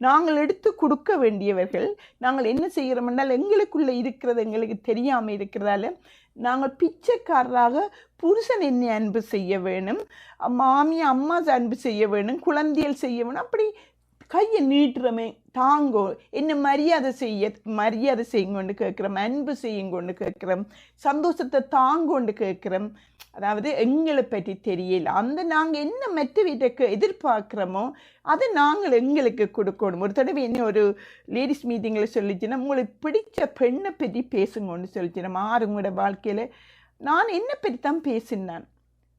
நாங்கள் எடுத்து கொடுக்க வேண்டியவர்கள். நாங்கள் என்ன செய்கிறோம் என்றால், எங்களுக்குள்ளே இருக்கிறது எங்களுக்கு தெரியாமல் இருக்கிறதால நாங்கள் பிச்சைக்காரராக புருஷன் என்னை அன்பு செய்ய வேணும், மாமி அம்மா அன்பு செய்ய வேணும், குழந்தைகள் செய்ய வேணும், அப்படி கையை நீட்டுறமே, தாங்கோ என்ன மரியாதை செய்யுங்கொண்டு கேட்குறோம், அன்பு செய்யுங்கொண்டு கேட்குறோம், சந்தோஷத்தை தாங்கொண்டு கேட்குறோம். அதாவது எங்களை பற்றி தெரியல. அந்த நாங்கள் என்ன மற்ற வீட்டுக்கு எதிர்பார்க்குறோமோ அதை நாங்கள் எங்களுக்கு கொடுக்கணும். ஒரு தடவை என்ன ஒரு லேடிஸ் மீட்டிங்கில் சொல்லிச்சுன்னா, உங்களுக்கு பிடிச்ச பெண்ணை பற்றி பேசுங்கன்னு சொல்லிச்சுன்னா, உங்களோட வாழ்க்கையில் நான் என்னை பற்றி தான் பேசினான்.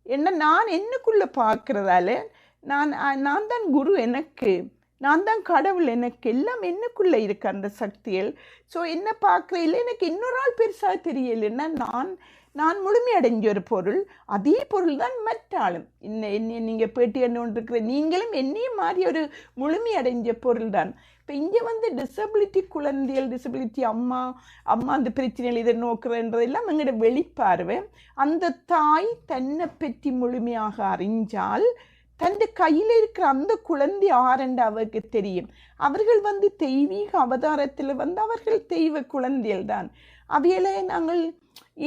என்ன நான் என்னக்குள்ளே பார்க்குறதால நான் தான் குரு, எனக்கு நான் தான் கடவுள், எனக்கு எல்லாம் என்னக்குள்ளே இருக்கு அந்த சக்திகள். ஸோ என்ன பார்க்குறையில் எனக்கு இன்னொரு ஆள் பெருசாக தெரியலைன்னா நான் முழுமையடைஞ்ச ஒரு பொருள், அதே பொருள் தான் மற்ற ஆளும். என்ன நீங்கள் பேட்டி கொண்டிருக்கிற நீங்களும் என்னையும் மாதிரி ஒரு முழுமையடைஞ்ச பொருள் தான். இப்போ இங்கே டிசபிலிட்டி குழந்தைகள், டிசபிலிட்டி அம்மா அந்த பிரச்சனைகள் இதை நோக்குறன்றதெல்லாம் எங்களோட வெளிப்பார்வை. அந்த தாய் தன்னை பற்றி முழுமையாக அறிஞ்சால் தன் கையில் இருக்கிற அந்த குழந்தை ஆரண்டு அவருக்கு தெரியும். அவர்கள் தெய்வீக அவதாரத்தில் அவர்கள் தெய்வ குழந்தைகள் தான். அவையில நாங்கள்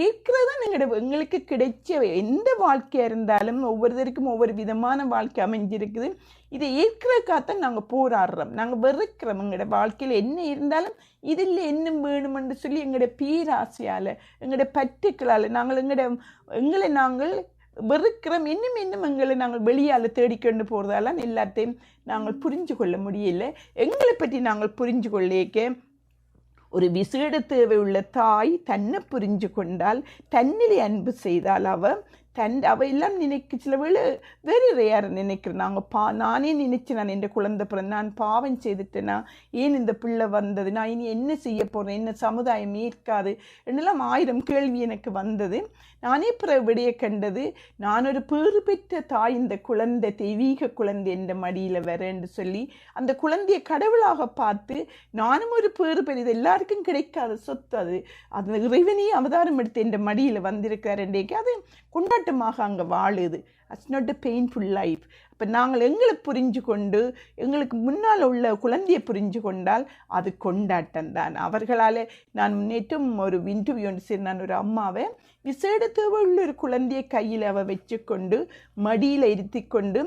ஏற்கிறதான் எங்களுக்கு கிடைச்ச எந்த வாழ்க்கையாக இருந்தாலும் ஒவ்வொருத்தருக்கும் ஒவ்வொரு விதமான வாழ்க்கை அமைஞ்சிருக்குது. இதை ஏற்கிறதுக்காகத்தான் நாங்கள் போராடுறோம். நாங்கள் வெறுக்கிறோம். எங்களோட வாழ்க்கையில் என்ன இருந்தாலும் இதில் என்ன வேணுமென்று சொல்லி எங்களோட பேராசையால், எங்களோட பற்றுக்களால் எங்களை நாங்கள் வெறுக்கிறோம். இன்னும் எங்களை நாங்கள் வெளியால் தேடிக்கொண்டு போகிறதால எல்லாத்தையும் நாங்கள் புரிஞ்சு கொள்ள முடியல. எங்களை பற்றி நாங்கள் புரிஞ்சு கொள்ளேக்க ஒரு விசேட தேவை உள்ள தாய் தன்னை புரிஞ்சு கொண்டால், தன்னிலை அன்பு செய்தால் அவ எல்லாம் சில வேளை வெரி ரேர் நினைக்கிறேன். நானே நினைச்சு நான் என் குழந்தை பிறந்த நான் பாவம் செய்துட்டேன்னா, ஏன் இந்த பிள்ளை வந்தது, நான் இனி என்ன செய்ய போகிறேன், என்ன சமுதாயம் ஏற்காது என்னெல்லாம் 1000 கேள்வி எனக்கு வந்தது. நானே விடைய கண்டது, நான் ஒரு பேறு பெற்ற தாய், இந்த குழந்தை தெய்வீக குழந்தை என்ற மடியில் வரேன்னு சொல்லி அந்த குழந்தையை கடவுளாக பார்த்து நானும் ஒரு பேறு பெரியது, எல்லாருக்கும் கிடைக்காத சொத்து அது இறைவனையே அவதாரம் எடுத்து என்ற மடியில் வந்திருக்கார் என்றைக்கு அது கொண்டாட கொண்டாட்டமாக அங்கே வாழுது. It's not a painful life. இப்போ நாங்கள் எங்களை புரிஞ்சு கொண்டு எங்களுக்கு முன்னால் உள்ள குழந்தையை புரிஞ்சு கொண்டால் அது கொண்டாட்டம் தான். அவர்களால் நான் நேற்றும் ஒரு இன்டர்வியூ ஒன்று சரி, நான் ஒரு அம்மாவை விசேட தேவையுள்ள ஒரு குழந்தையை கையில் அவள் வச்சுக்கொண்டு மடியில் இருத்தி கொண்டு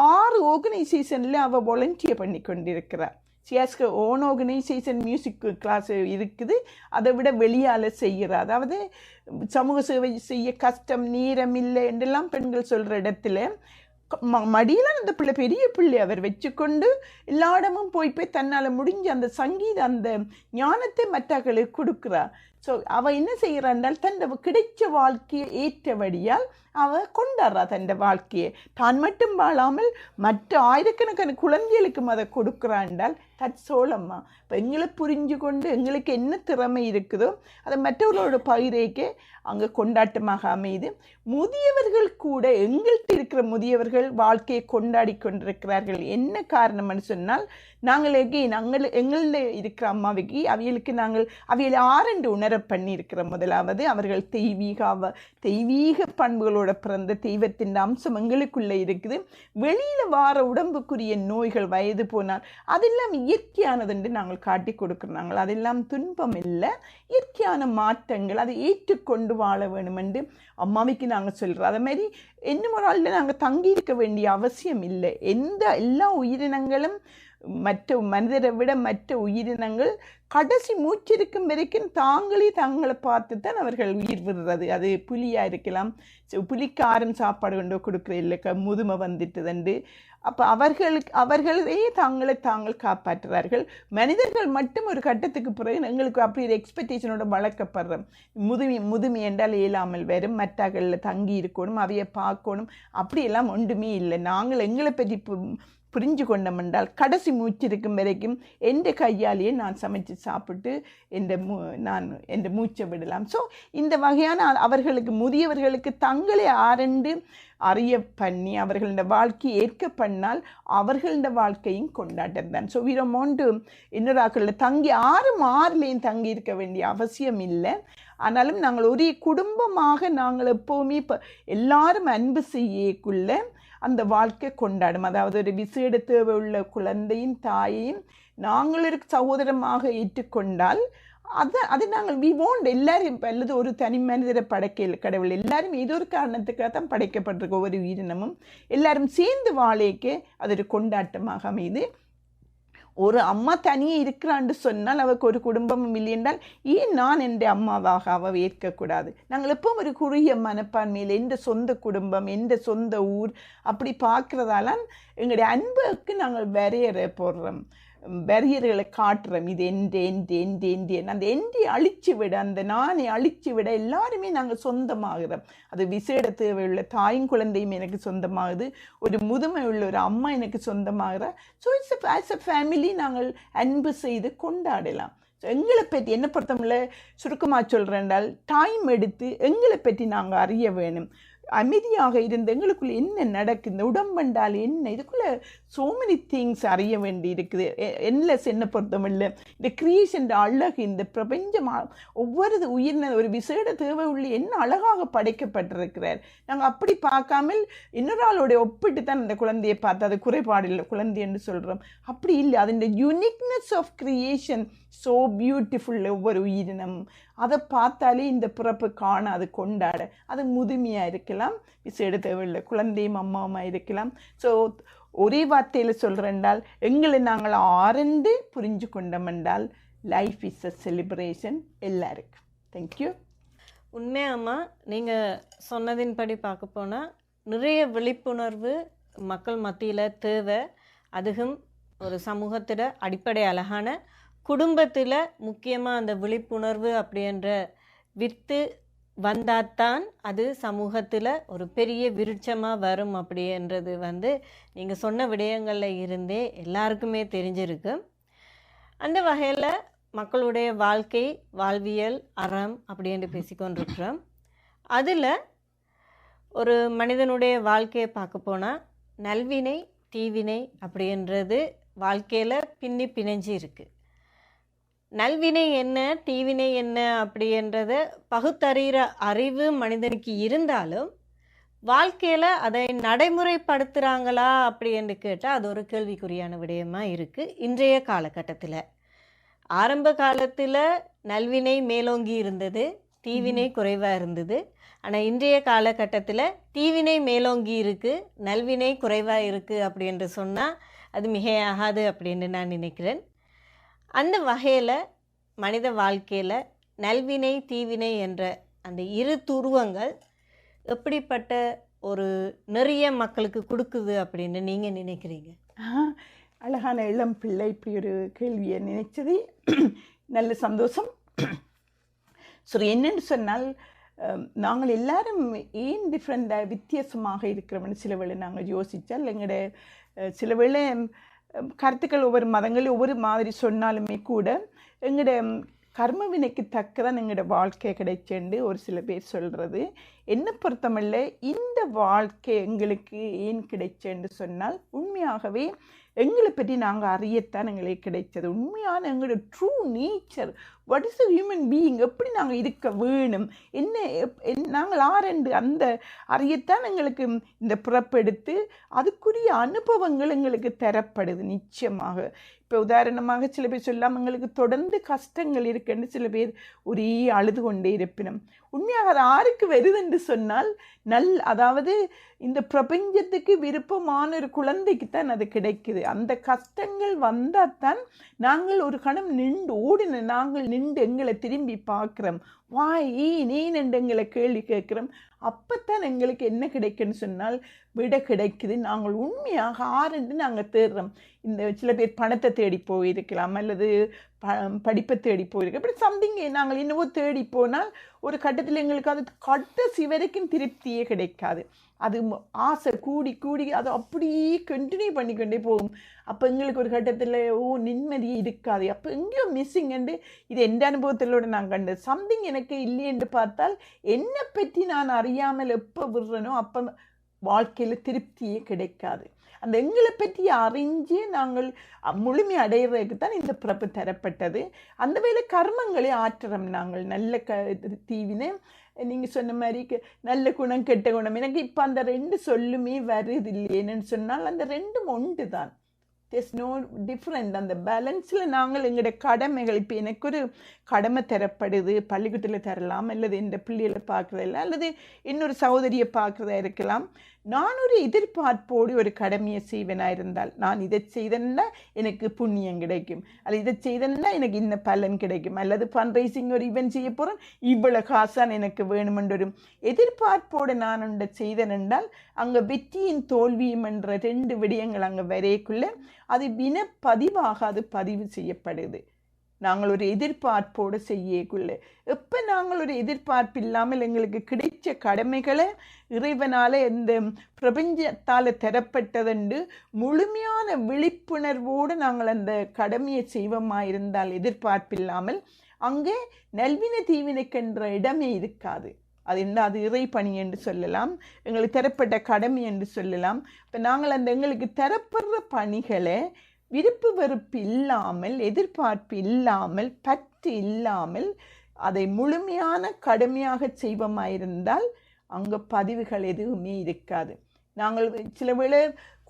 6 ஆர்கனைசேஷனில் அவள் வாலண்டியர் பண்ணி கொண்டிருக்கிறாள். சியாஸ்க்கு ஓன் ஆர்கனைசேஷன் மியூசிக் கிளாஸ் இருக்குது, அதை விட வெளியால் செய்கிறார். அதாவது சமூக சேவை செய்ய கஷ்டம், நேரம் இல்லை என்றெல்லாம் பெண்கள் சொல்கிற இடத்துல மடியில் அந்த பிள்ளை பெரிய பிள்ளை அவர் வச்சுக்கொண்டு எல்லா இடமும் போய் தன்னால் முடிஞ்ச அந்த சங்கீத அந்த ஞானத்தை மற்றவர்களுக்கு கொடுக்குறார். ஸோ அவள் என்ன செய்கிறாண்டால் தன் கிடைச்ச வாழ்க்கையை ஏற்றபடியால் அவள் கொண்டாடுறா தன் வாழ்க்கையை. தான் மட்டும் வாழாமல் மற்ற ஆயிரக்கணக்கான குழந்தைகளுக்கும் அதை கொடுக்குறாண்டால் தட் சோளம்மா. இப்போ எங்களை புரிஞ்சு கொண்டு எங்களுக்கு என்ன திறமை இருக்குதோ அதை மற்றவர்களோட பகிர்க்கு அங்கே கொண்டாட்டமாக அமையுது. முதியவர்கள் கூட எங்கள்கிட்ட இருக்கிற முதியவர்கள் வாழ்க்கையை கொண்டாடி கொண்டிருக்கிறார்கள். என்ன காரணம்னு சொன்னால் நாங்கள் எங்கள்ட இருக்கிற அம்மாவுக்கு அவைகளுக்கு நாங்கள் அவைகளை ஆரண்டு உணர பண்ணியிருக்கிறோம். முதலாவது அவர்கள் தெய்வீக பண்புகளோட பிறந்த தெய்வத்தின் அம்சம் எங்களுக்குள்ளே இருக்குது. வெளியில் வார உடம்புக்குரிய நோய்கள் வயது போனால் அதெல்லாம் இயற்கையானது என்று நாங்கள் காட்டி கொடுக்குறோம். நாங்கள் அதெல்லாம் துன்பம் இல்லை, இயற்கையான மாற்றங்கள், அதை ஏற்றுக்கொண்டு வாழ வேணும் என்று அம்மாவிக்கு நாங்கள் சொல்கிறோம். அதே மாதிரி இன்னும் ஒரு ஆளில் நாங்கள் தங்கியிருக்க வேண்டிய அவசியம் இல்லை. எல்லா உயிரினங்களும் மற்ற மனிதரை விட மற்ற உயிரினங்கள் கடைசி மூச்சிருக்கும் வரைக்கும் தங்களை பார்த்து தான் அவர்கள் உயிர் விடுறது. அது புலியாக இருக்கலாம், புலிக்காரம் சாப்பாடு கொண்டு கொடுக்குற இல்லை முதுமை வந்துட்டுதுண்டு. அப்போ அவர்களே தாங்கள் காப்பாற்றுறார்கள். மனிதர்கள் மட்டும் ஒரு கட்டத்துக்கு பிறகு எங்களுக்கு அப்படி ஒரு எக்ஸ்பெக்டேஷனோட வளர்க்கப்படுறோம். முதுமை என்றால் இயலாமல் வரும், மற்றகளில் தங்கி இருக்கணும், அவையை பார்க்கணும், அப்படியெல்லாம் ஒன்றுமே இல்லை. நாங்கள் எங்களை பற்றி புரிஞ்சு கொண்டோம் என்றால் கடைசி மூச்சு இருக்கும் வரைக்கும் எந்த கையாலேயே நான் சமைச்சு சாப்பிட்டு நான் என் மூச்சை விடலாம். ஸோ இந்த வகையான அவர்களுக்கு முதியவர்களுக்கு தங்களை ஆரண்டு அறிய பண்ணி அவர்களோட வாழ்க்கையை ஏற்க பண்ணால் அவர்களோட வாழ்க்கையும் கொண்டாட்டம் தான். ஸோ வீரமோண்டு இன்னொரு ஆக்களில் தங்கி 6 தங்கி இருக்க வேண்டிய அவசியம் இல்லை. ஆனாலும் நாங்கள் ஒரே குடும்பமாக நாங்கள் எப்போவுமே இப்போ எல்லாரும் அன்பு செய்யக்குள்ள அந்த வாழ்க்கை கொண்டாடும். அதாவது ஒரு விசேட தேவை உள்ள குழந்தையின் தாயையும் நாங்கள் ஒரு சகோதரமாக ஏற்றுக்கொண்டால் அது நாங்கள் எல்லாரும் அல்லது ஒரு தனி மனிதரை படைக்க கடவுள் எல்லாரும் ஏதோ ஒரு காரணத்துக்காக தான் படைக்கப்பட்டிருக்க ஒவ்வொரு உயிரினமும் எல்லாரும் சேர்ந்து வாழைக்கு அது ஒரு கொண்டாட்டமாக அமையுது. ஒரு அம்மா தனியே இருக்கிறான்னு சொன்னால் அவருக்கு ஒரு குடும்பமும் இல்லை என்றால் ஏன் நான் என் அம்மாவாக அவள் ஏற்கக்கூடாது? நாங்கள் எப்பவும் ஒரு குறுகிய மனப்பான்மையில் எந்த சொந்த குடும்பம் எந்த சொந்த ஊர் அப்படி பார்க்குறதால எங்களுடைய அன்புக்கு நாங்கள் வரையறை போடுறோம், பேரியர்களை காட்டுறோம். இது அந்த என்டி அழிச்சு விட, அந்த நானை அழிச்சு விட எல்லாருமே நாங்கள் சொந்தமாகிறோம். அது விசேட தேவையுள்ள தாயும் குழந்தையும் எனக்கு சொந்தமாகுது, ஒரு முதுமை உள்ள ஒரு அம்மா எனக்கு சொந்தமாகிற. ஸோ ஆஸ் அ ஃபேமிலி நாங்கள் அன்பு செய்து கொண்டாடலாம். ஸோ எங்களை பற்றி என்ன பொறுத்தமில்ல சுருக்கமாக சொல்கிறேன்டால் டைம் எடுத்து எங்களை பற்றி நாங்கள் அறிய வேணும். அமைதியாக இருந்து எங்களுக்குள்ளே என்ன நடக்குது, இந்த உடம்பண்டால் என்ன, இதுக்குள்ளே so many things அறிய வேண்டி இருக்குது. என்லெஸ் என்ன பொறுத்தமில்லை இந்த கிரியேஷன் அழகு, இந்த பிரபஞ்சம் ஒவ்வொரு உயிரின ஒரு விசேட தேவை உள்ள என்ன அழகாக படைக்கப்பட்டிருக்கிறார். நாங்கள் அப்படி பார்க்காமல் இன்னொரு ஆளோடைய ஒப்பிட்டு தான் அந்த குழந்தையை பார்த்து அது குறைபாடு இல்லை குழந்தை என்று சொல்கிறோம். அப்படி இல்லை, அதோட uniqueness of creation so beautiful. ஒவ்வொரு உயிரினம் அதை பார்த்தாலே இந்த பிறப்பு காண அது கொண்டாட, அது முதுமையாக இருக்கலாம், விசேட தேவையில்லை குழந்தையும் அம்மாவுமாக இருக்கலாம். ஸோ ஒரே வார்த்தையில் சொல்கிறேன்டால் எங்களை நாங்கள் ஆரண்டு புரிஞ்சு கொண்டோம் என்றால் லைஃப் இஸ் அ செலிப்ரேஷன் எல்லாருக்கும். தேங்க்யூ. உண்மையாம்மா, நீங்கள் சொன்னதின்படி பார்க்க போனால் நிறைய விழிப்புணர்வு மக்கள் மத்தியில் தேவை. அதுவும் ஒரு சமூகத்தில் அடிப்படை அழகான குடும்பத்தில் முக்கியமாக அந்த விழிப்புணர்வு அப்படின்ற வித்து வந்தால்தான் அது சமூகத்தில் ஒரு பெரிய விருட்சமாக வரும் அப்படின்றது நீங்கள் சொன்ன விடயங்களில் இருந்தே எல்லாருக்குமே தெரிஞ்சிருக்கு. அந்த வகையில் மக்களுடைய வாழ்க்கை வாழ்வியல் அறம் அப்படின்ட்டு பேசிக்கொண்டிருக்கிறோம். அதில் ஒரு மனிதனுடைய வாழ்க்கையை பார்க்க போனால் நல்வினை தீவினை அப்படின்றது வாழ்க்கையில் பின்னி பிணைஞ்சி இருக்குது. நல்வினை என்ன தீவினை என்ன அப்படின்றத பகுத்தறிகிற அறிவு மனிதனுக்கு இருந்தாலும் வாழ்க்கையில் அதை நடைமுறைப்படுத்துகிறாங்களா அப்படின்னு கேட்டால் அது ஒரு கேள்விக்குறியான விடயமாக இருக்குது இன்றைய காலகட்டத்தில். ஆரம்ப காலத்தில் நல்வினை மேலோங்கி இருந்தது, தீவினை குறைவாக இருந்தது. ஆனால் இன்றைய காலகட்டத்தில் தீவினை மேலோங்கி இருக்குது, நல்வினை குறைவாக இருக்குது அப்படின்னு சொன்னால் அது மிகையாகாது அப்படின்னு நான் நினைக்கிறேன். அந்த வகையில் மனித வாழ்க்கையில் நல்வினை தீவினை என்ற அந்த இரு துருவங்கள் எப்படிப்பட்ட ஒரு நிறைய மக்களுக்கு கொடுக்குது அப்படின்னு நீங்கள் நினைக்கிறீங்க? அழகான இளம் பிள்ளை இப்படி ஒரு கேள்வியை நினைச்சது நல்ல சந்தோஷம். சரி, என்னென்னு சொன்னால் நாங்கள் எல்லாரும் ஏன் டிஃப்ரெண்டாக வித்தியாசமாக இருக்கிறோம்னு சில வேளை நாங்கள் யோசித்தால் எங்களோட சில வேளை கருத்துக்கள் ஒவ்வொரு மதங்களும் ஒவ்வொரு மாதிரி சொன்னாலுமே கூட எங்களோட கர்ம வினைக்கு தக்கதான் எங்களோட வாழ்க்கை கிடைச்சேன்னு ஒரு சில பேர் சொல்கிறது. என்னை பொறுத்தமல்ல இந்த வாழ்க்கை எங்களுக்கு ஏன் கிடைச்சேன்னு சொன்னால் உண்மையாகவே எங்களை பற்றி நாங்கள் அறியத்தான் எங்களுக்கு கிடைச்சது. உண்மையான எங்களோட true nature, what is a human being, எப்படி நாங்கள் இருக்க வேணும், நாங்கள் ஆரண்டு அந்த அறியத்தான் எங்களுக்கு இந்த பிறப்பெடுத்து அதுக்குரிய அனுபவங்கள் எங்களுக்கு தரப்படுது நிச்சயமாக. இப்போ உதாரணமாக சில பேர் சொல்லாமல் எங்களுக்கு தொடர்ந்து கஷ்டங்கள் இருக்குன்னு சில பேர் ஒரே அழுது கொண்டே இருப்பினும் உண்மையாக அது யாருக்கு வருதுன்னு சொன்னால் அதாவது இந்த பிரபஞ்சத்துக்கு விருப்பமான ஒரு குழந்தைக்கு தான் அது கிடைக்குது. அந்த கஷ்டங்கள் வந்தால் தான் நாங்கள் ஒரு கணம் நாங்கள் நின்று எங்களை திரும்பி பார்க்குறோம், ஏன் என்று எங்களை கேள்வி கேட்குறோம். அப்போத்தான் எங்களுக்கு என்ன கிடைக்குன்னு சொன்னால் விட கிடைக்குது. நாங்கள் உண்மையாக ஆரண்டு நாங்கள் தேடுறோம். இந்த சில பேர் பணத்தை தேடி போயிருக்கலாம், அல்லது படிப்பை தேடி போயிருக்கலாம், இப்படி சம்திங் நாங்கள் என்னவோ தேடி போனால் ஒரு கட்டத்தில் எங்களுக்கு அது கடைசி வரைக்கும் திருப்தியே கிடைக்காது. அது ஆசை கூடி கூடி அது அப்படியே கண்டினியூ பண்ணிக்கொண்டே போகும். அப்போ எங்களுக்கு ஒரு கட்டத்தில் நிம்மதியே இருக்காது. அப்போ எங்கேயோ மிஸ்ஸிங்ண்டு இது எந்த அனுபவத்திலோடு நான் கண்டது. சம்திங் எனக்கு இல்லையென்று பார்த்தால் என்னை பற்றி நான் அறியாமல் எப்போ விடுறனோ அப்போ வாழ்க்கையில் திருப்தியே கிடைக்காது. அந்த எங்களை பற்றி அறிஞ்சு நாங்கள் முழுமை அடைகிறதுக்கு தான் இந்த பிறப்பு தரப்பட்டது. அந்த வேலை கர்மங்களை ஆற்றுறோம் நாங்கள். நல்ல தீவினை நீங்கள் சொன்ன மாதிரி நல்ல குணம் கெட்ட குணம். எனக்கு இப்போ அந்த ரெண்டு சொல்லுமே வருது இல்லையேன்னு சொன்னால் அந்த ரெண்டும் ஒன்று தான். there's no different. அந்த பேலன்ஸில் நாங்கள் எங்களோட கடமைகள், இப்போ எனக்கு ஒரு கடமை தரப்படுது, பள்ளிக்கூடத்தில் தரலாம், அல்லது இந்த பிள்ளைகளை பார்க்குறதில்ல, அல்லது இன்னொரு சகோதரியை பார்க்குறதா இருக்கலாம். நான் ஒரு எதிர்பார்ப்போடு ஒரு கடமையை செய்வேனாக இருந்தால், நான் இதை செய்தேன்னா எனக்கு புண்ணியம் கிடைக்கும், அல்லது இதை செய்தேன்னா எனக்கு இன்ன பலன் கிடைக்கும், அல்லது ஃபண்ட் ரைசிங் ஒரு ஈவென்ட் செய்ய போகிறேன், இவ்வளோ காசான் எனக்கு வேணுமென்ற ஒரு எதிர்பார்ப்போடு நான் ஒன்றை செய்தேன் என்றால் அங்கே வெற்றியின் தோல்வியும் என்ற ரெண்டு விடயங்கள் அங்கே வரைக்குள்ளே அது வினப்பதிவாக அது பதிவு செய்யப்படுது. நாங்கள் ஒரு எதிர்பார்ப்போடு செய்யக்குள்ள எப்போ நாங்கள் ஒரு எதிர்பார்ப்பு இல்லாமல் எங்களுக்கு கிடைச்ச கடமைகளை இறைவனால் இந்த பிரபஞ்சத்தால் தரப்பட்டதென்று முழுமையான விழிப்புணர்வோடு நாங்கள் அந்த கடமையை செய்வோமாக இருந்தால் எதிர்பார்ப்பு இல்லாமல் அங்கே நல்வினை தீவினைக்கென்ற இடமே இருக்காது. அது என்ன, அது இறை பணி என்று சொல்லலாம், எங்களுக்கு தரப்பட்ட கடமை என்று சொல்லலாம். இப்போ நாங்கள் அந்த எங்களுக்கு தரப்படுற பணிகளை விருப்பு வெறுப்பு இல்லாமல், எதிர்பார்ப்பு இல்லாமல், பற்று இல்லாமல் அதை முழுமையான கடுமையாக செய்வோமாயிருந்தால் அங்கே பதிவுகள் எதுவுமே இருக்காது. நாங்கள் சில வேளை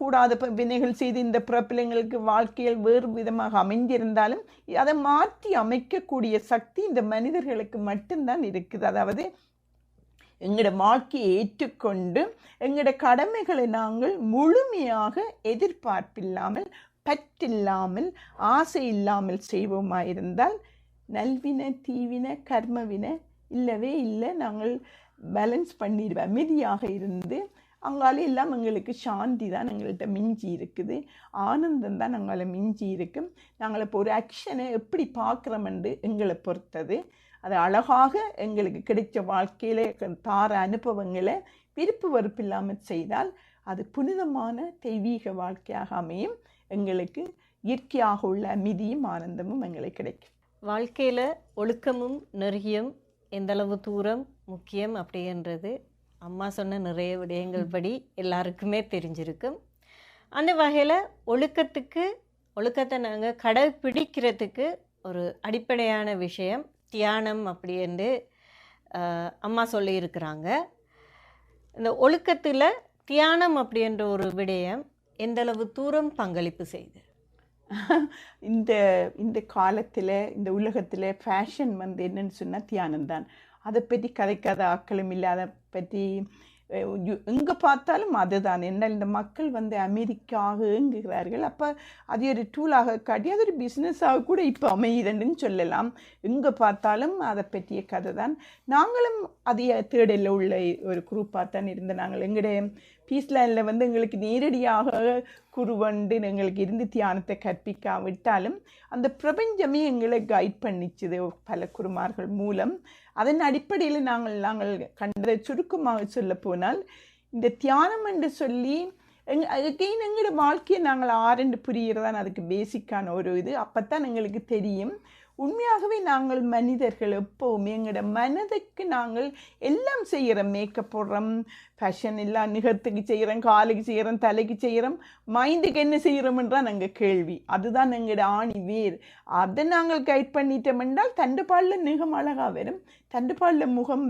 கூடாத வினைகள் செய்து இந்த பிறப்பிள்ளைங்களுக்கு வாழ்க்கையில் வேறு விதமாக அமைந்திருந்தாலும் அதை மாற்றி அமைக்கக்கூடிய சக்தி இந்த மனிதர்களுக்கு மட்டும்தான் இருக்குது. அதாவது எங்களோட வாழ்க்கையை ஏற்றுக்கொண்டு எங்களோட கடமைகளை நாங்கள் முழுமையாக எதிர்பார்ப்பில்லாமல், பற்றில்லாமல், ஆசை இல்லாமல் செய்வோமாயிருந்தால் நல்வினை தீவினை கர்மவினை இல்லவே இல்லை. நாங்கள் பேலன்ஸ் பண்ணிடுவோம். அமைதியாக இருந்து அங்கால எல்லாம் எங்களுக்கு சாந்தி தான் எங்கள்கிட்ட மிஞ்சி இருக்குது, ஆனந்தம் தான் எங்களை மிஞ்சி இருக்கும். நாங்கள் இப்போ ஒரு ஆக்ஷனை எப்படி பார்க்குறோமென்று எங்களை பொறுத்தது. அது அழகாக எங்களுக்கு கிடைச்ச வாழ்க்கையில் தார அனுபவங்களை விருப்பு வெறுப்பு இல்லாமல் செய்தால் அது புனிதமான தெய்வீக வாழ்க்கையாக அமையும். எங்களுக்கு இயற்கையாக உள்ள அமைதியும் ஆனந்தமும் எங்களுக்கு கிடைக்கும். வாழ்க்கையில் ஒழுக்கமும் நெறியும் எந்தளவு தூரம் முக்கியம் அப்படின்றது அம்மா சொன்ன நிறைய விடயங்கள் படி எல்லாருக்குமே தெரிஞ்சிருக்கும். அந்த வகையில் ஒழுக்கத்தை நாங்கள் கடைப்பிடிக்கிறதுக்கு ஒரு அடிப்படையான விஷயம் தியானம் அப்படின்னு அம்மா சொல்லியிருக்கிறாங்க. இந்த ஒழுக்கத்தில் தியானம் அப்படின்ற ஒரு விடயம் எந்தளவு தூரம் பங்களிப்பு செய்து? இந்த இந்த காலத்தில் இந்த உலகத்தில் ஃபேஷன் வந்து என்னன்னு சொன்னால் தியானம்தான். அதை பற்றி கதைக்காத ஆக்களும் இல்லை, அதை பற்றி எங்கே பார்த்தாலும் அதுதான். என்ன இந்த மக்கள் வந்து அமெரிக்காக இயங்குகிறார்கள். அப்போ அது ஒரு டூலாக காட்டி அது ஒரு பிஸ்னஸாக கூட இப்போ அமையுதுன்னு சொல்லலாம். எங்கே பார்த்தாலும் அதை பற்றிய கதை தான். நாங்களும் அதே தேடலில் உள்ள ஒரு குரூப்பாக தான் இருந்தோம். நாங்கள் எங்களுடைய பீஸ்லேண்டில் வந்து எங்களுக்கு நேரடியாக குருவண்டு எங்களுக்கு இருந்து தியானத்தை கற்பிக்காவிட்டாலும் அந்த பிரபஞ்சமே எங்களை கைட் பண்ணிச்சுது பல குருமார்கள் மூலம். அதன் அடிப்படையில் நாங்கள் கண்டதை சுருக்கமாக சொல்ல போனால், இந்த தியானம் என்று சொல்லி எங்களோட வாழ்க்கையை நாங்கள் ஆரண்டு புரிகிறதான் அதுக்கு பேசிக்கான ஒரு இது. அப்போத்தான் எங்களுக்கு தெரியும் உண்மையாகவே நாங்கள் மனிதர்கள் எப்போவுமே எங்களோட மனதுக்கு நாங்கள் எல்லாம் செய்கிறோம். மேக்கப் போடுறோம், ஃபேஷன் எல்லாம் நிகழ்த்துக்கு செய்கிறோம், காலுக்கு செய்கிறோம், தலைக்கு செய்கிறோம், மைண்டுக்கு என்ன செய்கிறோம்ன்றான் நாங்கள் கேள்வி. அதுதான் எங்களோட ஆணி வேர். அதை நாங்கள் கைட் பண்ணிட்டோம் என்றால் தண்டுபாலில் மிகவும் அழகாக வரும். தண்டுபாலில் முகம்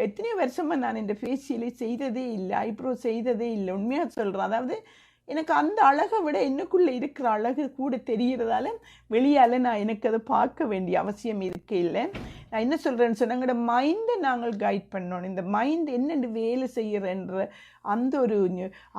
எத்தனையோ வருஷமாக நான் இந்த ஃபேஷியலை செய்ததே இல்லை, ஐப்ரோ செய்ததே இல்லை. உண்மையாக சொல்கிறேன். அதாவது எனக்கு அந்த அழகை விட என்னக்குள்ளே இருக்கிற அழகு கூட தெரிகிறதால வெளியால் நான் எனக்கு அதை பார்க்க வேண்டிய அவசியம் இருக்கே இல்லை. நான் என்ன சொல்கிறேன்னு சொன்னால், எங்களோட மைண்டை நாங்கள் கைட் பண்ணணும். இந்த மைண்ட் என்னென்று வேலை செய்கிறன்ற அந்த ஒரு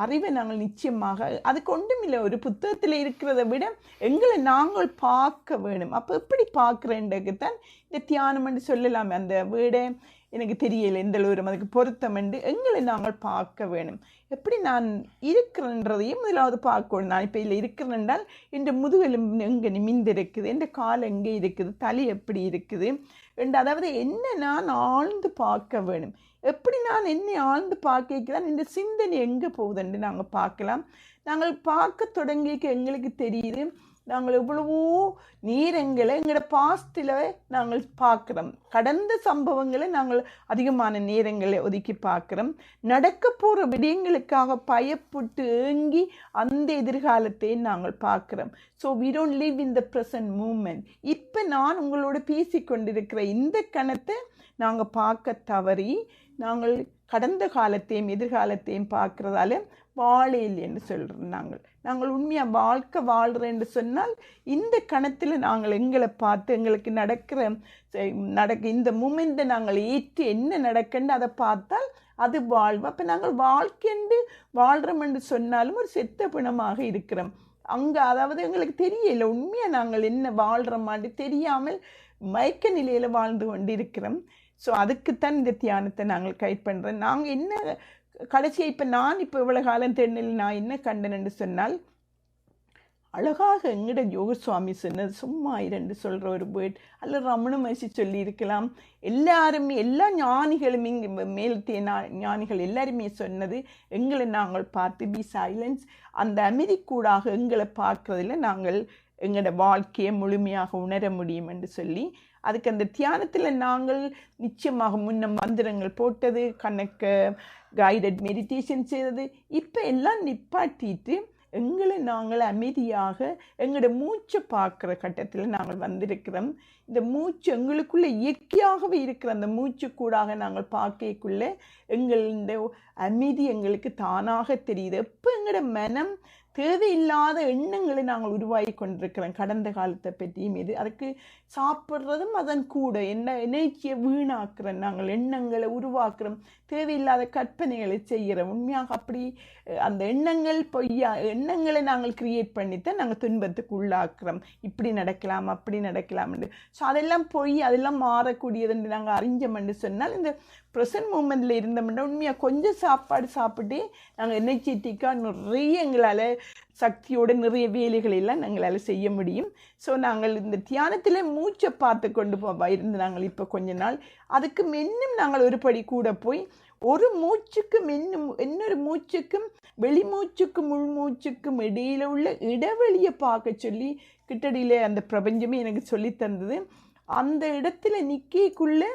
அறிவை நாங்கள் நிச்சயமாக அதுக்கு ஒன்றும் இல்லை. ஒரு புத்தகத்தில் இருக்கிறத விட எங்களை நாங்கள் பார்க்க வேணும். அப்போ எப்படி பார்க்குறேன்றதுக்கு தான் இந்த தியானம் என்று சொல்லலாமே. அந்த வீடை எனக்கு தெரியலை எந்த அளவு அதுக்கு பொருத்தம் என்று எங்களை நாங்கள் பார்க்க வேணும். எப்படி நான் இருக்கிறேன்றதையும் முதலாவது பார்க்கணும். நான் இப்போ இதில் இருக்கிறேன் என்றால் இந்த முதுகெலும்பு எங்கே நிமிந்து இருக்குது, எந்த கால் எங்கே இருக்குது, தலை எப்படி இருக்குது என்று, அதாவது என்ன நான் ஆழ்ந்து பார்க்க வேணும். எப்படி நான் என்னை ஆழ்ந்து பார்க்கலாம், இந்த சிந்தனை எங்கே போகுதுன்னு நாங்கள் பார்க்கலாம். நாங்கள் பார்க்க தொடங்கிக்க எங்களுக்கு தெரியுது நாங்கள் எவ்வளவோ நேரங்களை எங்களோட பாஸ்டில் நாங்கள் பார்க்குறோம். கடந்த சம்பவங்களை நாங்கள் அதிகமான நேரங்களை ஒதுக்கி பார்க்குறோம். நடக்க போகிற விடயங்களுக்காக பயப்பட்டு ஏங்கி அந்த எதிர்காலத்தை நாங்கள் பார்க்குறோம். So we don't live in the present moment. இப்போ நான் உங்களோட பேசி கொண்டிருக்கிற இந்த கணத்தை நாங்கள் பார்க்க தவறி நாங்கள் கடந்த காலத்தையும் எதிர்காலத்தையும் பார்க்குறதால வாழையில் என்று சொல்கிறோம். நாங்கள் உண்மையாக வாழ்க்கை வாழ்கிறோம் என்று சொன்னால் இந்த கணத்தில் நாங்கள் எங்களை பார்த்து எங்களுக்கு நடக்க இந்த மூமெண்ட்டை நாங்கள் ஏற்று என்ன நடக்குன்னு அதை பார்த்தால் அது வாழ்வு. அப்போ நாங்கள் வாழ்க்கைண்டு வாழ்கிறோம் என்று சொன்னாலும் ஒரு செத்த பிணமாக இருக்கிறோம் அங்கே. அதாவது எங்களுக்கு தெரியலை உண்மையாக நாங்கள் என்ன வாழ்கிற மாதிரி தெரியாமல் மயக்க நிலையில் வாழ்ந்து கொண்டு இருக்கிறோம். ஸோ அதுக்குத்தான் இந்த தியானத்தை நாங்கள் கைட் பண்ணுறோம். நாங்கள் என்ன கடைசியாக இப்போ இவ்வளோ காலம் தென்னில் நான் என்ன கண்டேன்னு சொன்னால், அழகாக எங்கட யோக சுவாமி சொன்னது சும்மா இரண்டு சொல்கிற ஒரு வேர்ட் அல்ல ரமண மகிழ்ச்சி சொல்லி இருக்கலாம். எல்லாருமே எல்லா ஞானிகளும் இங்கே மேலத்திய ஞானிகள் எல்லாருமே சொன்னது எங்களை நாங்கள் பார்த்து பி சைலன்ஸ், அந்த அமைதிக்கூடாக எங்களை பார்க்குறதில் நாங்கள் எங்களோட வாழ்க்கையை முழுமையாக உணர முடியும் என்று சொல்லி, அதுக்கு அந்த தியானத்தில் நாங்கள் நிச்சயமாக முன்ன மந்திரங்கள் போட்டது, கணக்கு கைடட் மெடிடேஷன் செய்தது, இப்போ எல்லாம் நிப்பாட்டிட்டு எங்களை நாங்கள் அமைதியாக எங்களோட மூச்சை பார்க்குற கட்டத்தில் நாங்கள் வந்திருக்கிறோம். இந்த மூச்சு எங்களுக்குள்ளே இயற்கையாகவே இருக்கிற அந்த மூச்சு கூடாக நாங்கள் பார்க்கக்குள்ளே எங்கள் இந்த அமைதி எங்களுக்கு தானாக தெரியுது. எப்போ எங்களோட மனம் தேவையில்லாத எண்ணங்களை நாங்கள் உருவாகி கொண்டிருக்கிறோம் கடந்த காலத்தை பற்றியும் இது அதுக்கு சாப்பிட்றதும் அதன் கூட எனர்ஜியை வீணாக்குறோம். நாங்கள் எண்ணங்களை உருவாக்குறோம், தேவையில்லாத கற்பனைகளை செய்கிறோம். உண்மையாக அப்படி அந்த எண்ணங்கள் பொய்யா எண்ணங்களை நாங்கள் கிரியேட் பண்ணித்தான் நாங்கள் துன்பத்துக்கு உள்ளாக்குறோம். இப்படி நடக்கலாம் அப்படி நடக்கலாம்னு. ஸோ அதெல்லாம் பொய், அதெல்லாம் மாறக்கூடியதுன்னு நாங்கள் அறிஞ்சோம்னு சொன்னால் இந்த ப்ரெசன்ட் மூமெண்ட்டில் இருந்தோம்னா உண்மையாக கொஞ்சம் சாப்பாடு சாப்பிட்டு நாங்கள் எனர்ஜெட்டிக்காக நிறைய எங்களால் சக்தியோடு நிறைய வேலைகளெல்லாம் எங்களால் செய்ய முடியும். ஸோ நாங்கள் இந்த தியானத்தில் மூச்சை பார்த்து கொண்டு இருந்து நாங்கள் இப்போ கொஞ்ச நாள் அதுக்கு இன்னும் நாங்கள் ஒரு படி கூட போய் ஒரு மூச்சுக்கும் இன்னொரு மூச்சுக்கும் வெளிமூச்சுக்கும் உள்மூச்சுக்கும் இடையில உள்ள இடைவெளியை பார்க்க சொல்லி கிட்டடியில் அந்த பிரபஞ்சமே எனக்கு சொல்லி தந்தது. அந்த இடத்துல நிற்கக்குள்ளே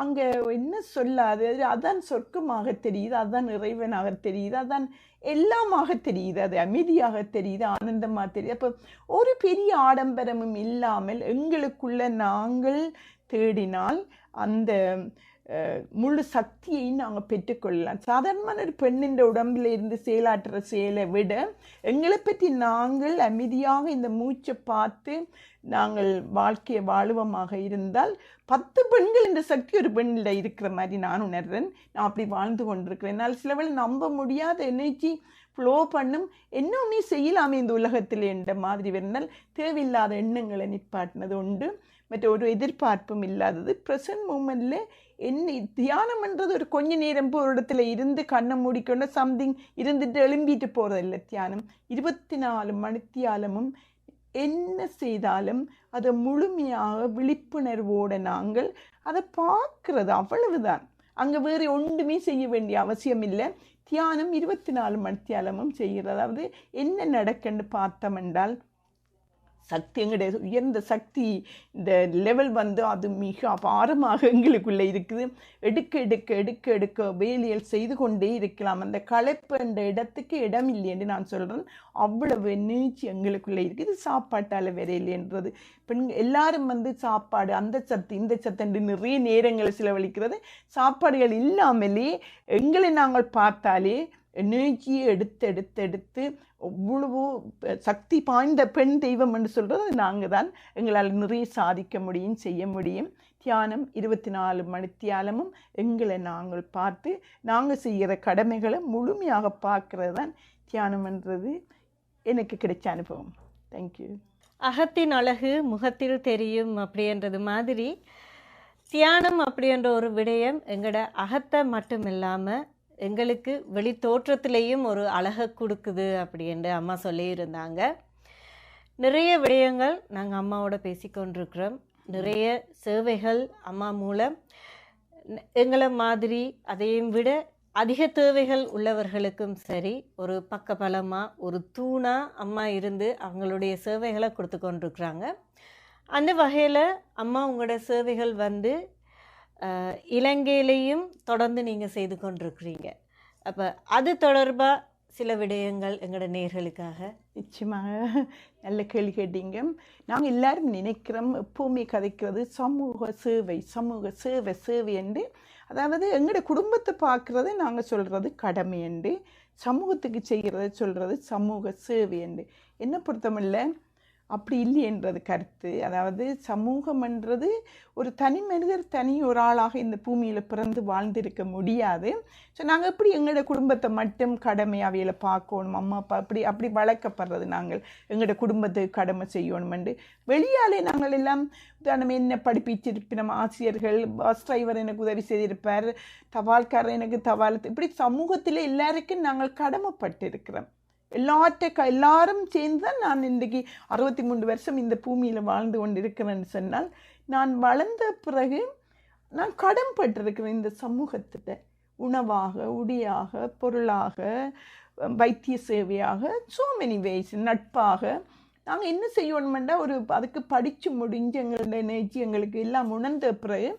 அங்கே என்ன சொல்லாது, அதான் சொர்க்கமாக தெரியுது, அதுதான் இறைவனாக தெரியுது, அதுதான் எல்லாமாக தெரியுது, அது அமைதியாக தெரியுது, ஆனந்தமாக தெரியுது. அப்போ ஒரு பெரிய ஆடம்பரமும் இல்லாமல் எங்களுக்குள்ள நாங்கள் தேடினால் அந்த முழு சக்தியையும் நாங்கள் பெற்றுக்கொள்ளலாம். சாதாரணமான ஒரு பெண்ணின் உடம்பில் இருந்து செயலாற்றுற செயலை விட எங்களை பற்றி நாங்கள் அமைதியாக இந்த மூச்சை பார்த்து நாங்கள் வாழ்க்கையை வாழுவமாக இருந்தால் 10 பெண்கள் இந்த சக்தி ஒரு பெண்ணில் இருக்கிற மாதிரி நான் உணர்றேன். நான் அப்படி வாழ்ந்து கொண்டிருக்கிறேன். என்னால் சில வேளை நம்ப முடியாத எனர்ஜி ஃப்ளோ பண்ணும், என்னுமே செய்யலாமே இந்த உலகத்தில் என்ற மாதிரி இருந்தால் தேவையில்லாத எண்ணங்களை நிப்பாட்டினது உண்டு. மற்ற ஒரு எதிர்பார்ப்பும் இல்லாதது ப்ரெசன்ட் மூமெண்ட்டில் என்ன தியானம்ன்றது ஒரு கொஞ்ச நேரம் ஒரு இடத்துல இருந்து கண்ணை மூடிக்கொண்டு சம்திங் இருந்துட்டு எழும்பிட்டு போகிறதில்ல. தியானம் 24 மணித்தியாலமும் என்ன செய்தாலும் அதை முழுமையாக விழிப்புணர்வோடு நாங்கள் அதை பார்க்கறது, அவ்வளவுதான். அங்கே வேறு ஒன்றுமே செய்ய வேண்டிய அவசியம் இல்லை. தியானம் 24 மணித்தியாலமும் செய்கிறது. அதாவது என்ன நடக்குன்னு பார்த்தோம் என்றால் சக்தி எங்களுடைய உயர்ந்த சக்தி இந்த லெவல் அது மிக அபாரமாக எங்களுக்குள்ளே இருக்குது. எடுக்க எடுக்க எடுக்க எடுக்க வேலைகள் செய்து கொண்டே இருக்கலாம். அந்த களைப்பு என்ற இடத்துக்கு இடம் இல்லை என்று நான் சொல்கிறேன். அவ்வளவு நீச்சி எங்களுக்குள்ளே இருக்குது. சாப்பாட்டால் வரையில்லைன்றது பெண் எல்லாரும் சாப்பாடு அந்த சத்து இந்த சத்து நிறைய நேரங்களை செலவழிக்கிறது. சாப்பாடுகள் இல்லாமலே எங்களை நாங்கள் பார்த்தாலே எனர்ஜியை எடுத்து எடுத்து எடுத்து அவ்வளவு சக்தி பாய்ந்த பெண் தெய்வம் என்று சொல்கிறது நாங்கள் தான். எங்களால் நிறைய சாதிக்க முடியும், செய்ய முடியும். தியானம் 24 மணித்தியாலமும் எங்களை நாங்கள் பார்த்து நாங்கள் செய்கிற கடமைகளை முழுமையாக பார்க்கறது தான் தியானம்ன்றது எனக்கு கிடைச்ச அனுபவம். தேங்க்யூ. அகத்தின் அழகு முகத்தில் தெரியும் அப்படின்றது மாதிரி தியானம் அப்படின்ற ஒரு விடயம் எங்களோட அகத்தை மட்டும் இல்லாமல் எங்களுக்கு வெளி தோற்றத்திலையும் ஒரு அழகை கொடுக்குது அப்படின்ட்டு அம்மா சொல்லியிருந்தாங்க. நிறைய விடயங்கள் நாங்கள் அம்மாவோட பேசிக்கொண்டிருக்கிறோம். நிறைய சேவைகள் அம்மா மூலம் எங்களை மாதிரி அதையும் விட அதிக தேவைகள் உள்ளவர்களுக்கும் சரி ஒரு பக்கபலமாக ஒரு தூணாக அம்மா இருந்து அவங்களுடைய சேவைகளை கொடுத்து கொண்டிருக்கிறாங்க. அந்த வகையில் அம்மா உங்களோட சேவைகள் இலங்கையிலையும் தொடர்ந்து நீங்கள் செய்து கொண்டிருக்கிறீங்க. அப்போ அது தொடர்பாக சில விடயங்கள் எங்களோட நேயர்களுக்காக. நிச்சயமாக நல்ல கேள்வி கேட்டீங்க. நாங்கள் எல்லாரும் நினைக்கிறோம், எப்போவுமே கதைக்கிறது சமூக சேவை சமூக சேவை சேவை என்று. அதாவது எங்களோட குடும்பத்தை பார்க்குறதை நாங்கள் சொல்கிறது கடமை என்று, சமூகத்துக்கு செய்கிறத சொல்கிறது சமூக சேவை என்று. என்னை பொறுத்தமில்லை அப்படி இல்லைன்றது கருத்து. அதாவது சமூகம்ன்றது ஒரு தனி மனிதர் தனி ஒரு ஆளாக இந்த பூமியில் பிறந்து வாழ்ந்திருக்க முடியாது. ஸோ நாங்கள் எப்படி எங்களோட குடும்பத்தை மட்டும் கடமை அவையில் பார்க்கணும், அம்மா அப்பா அப்படி வளர்க்கப்படுறது. நாங்கள் எங்களோட குடும்பத்துக்கு கடமை செய்யணுமெண்டு வெளியாலே நாங்கள் எல்லாம் உதாரணம் என்ன படிப்பிச்சிருப்பினோம். ஆசிரியர்கள், பஸ் டிரைவர் எனக்கு உதவி செய்திருப்பார், தபால்காரர் எனக்கு தபால், இப்படி சமூகத்தில் எல்லாருக்கும் நாங்கள் கடமைப்பட்டு இருக்கிறோம். எல்லாரும் சேர்ந்து தான் நான் இன்றைக்கு 63 வருஷம் இந்த பூமியில் வாழ்ந்து கொண்டு இருக்கிறேன்னு சொன்னால், நான் வளர்ந்த பிறகு நான் கடன்பட்டிருக்கிறேன் இந்த சமூகத்திட்ட. உணவாக, உடியாக, பொருளாக, வைத்திய சேவையாக, so many ways, நட்பாக நாங்கள் என்ன செய்யணுமெண்டா ஒரு அதுக்கு படித்து முடிஞ்சு எங்களோட எனர்ஜி எங்களுக்கு எல்லாம் உணர்ந்த பிறகு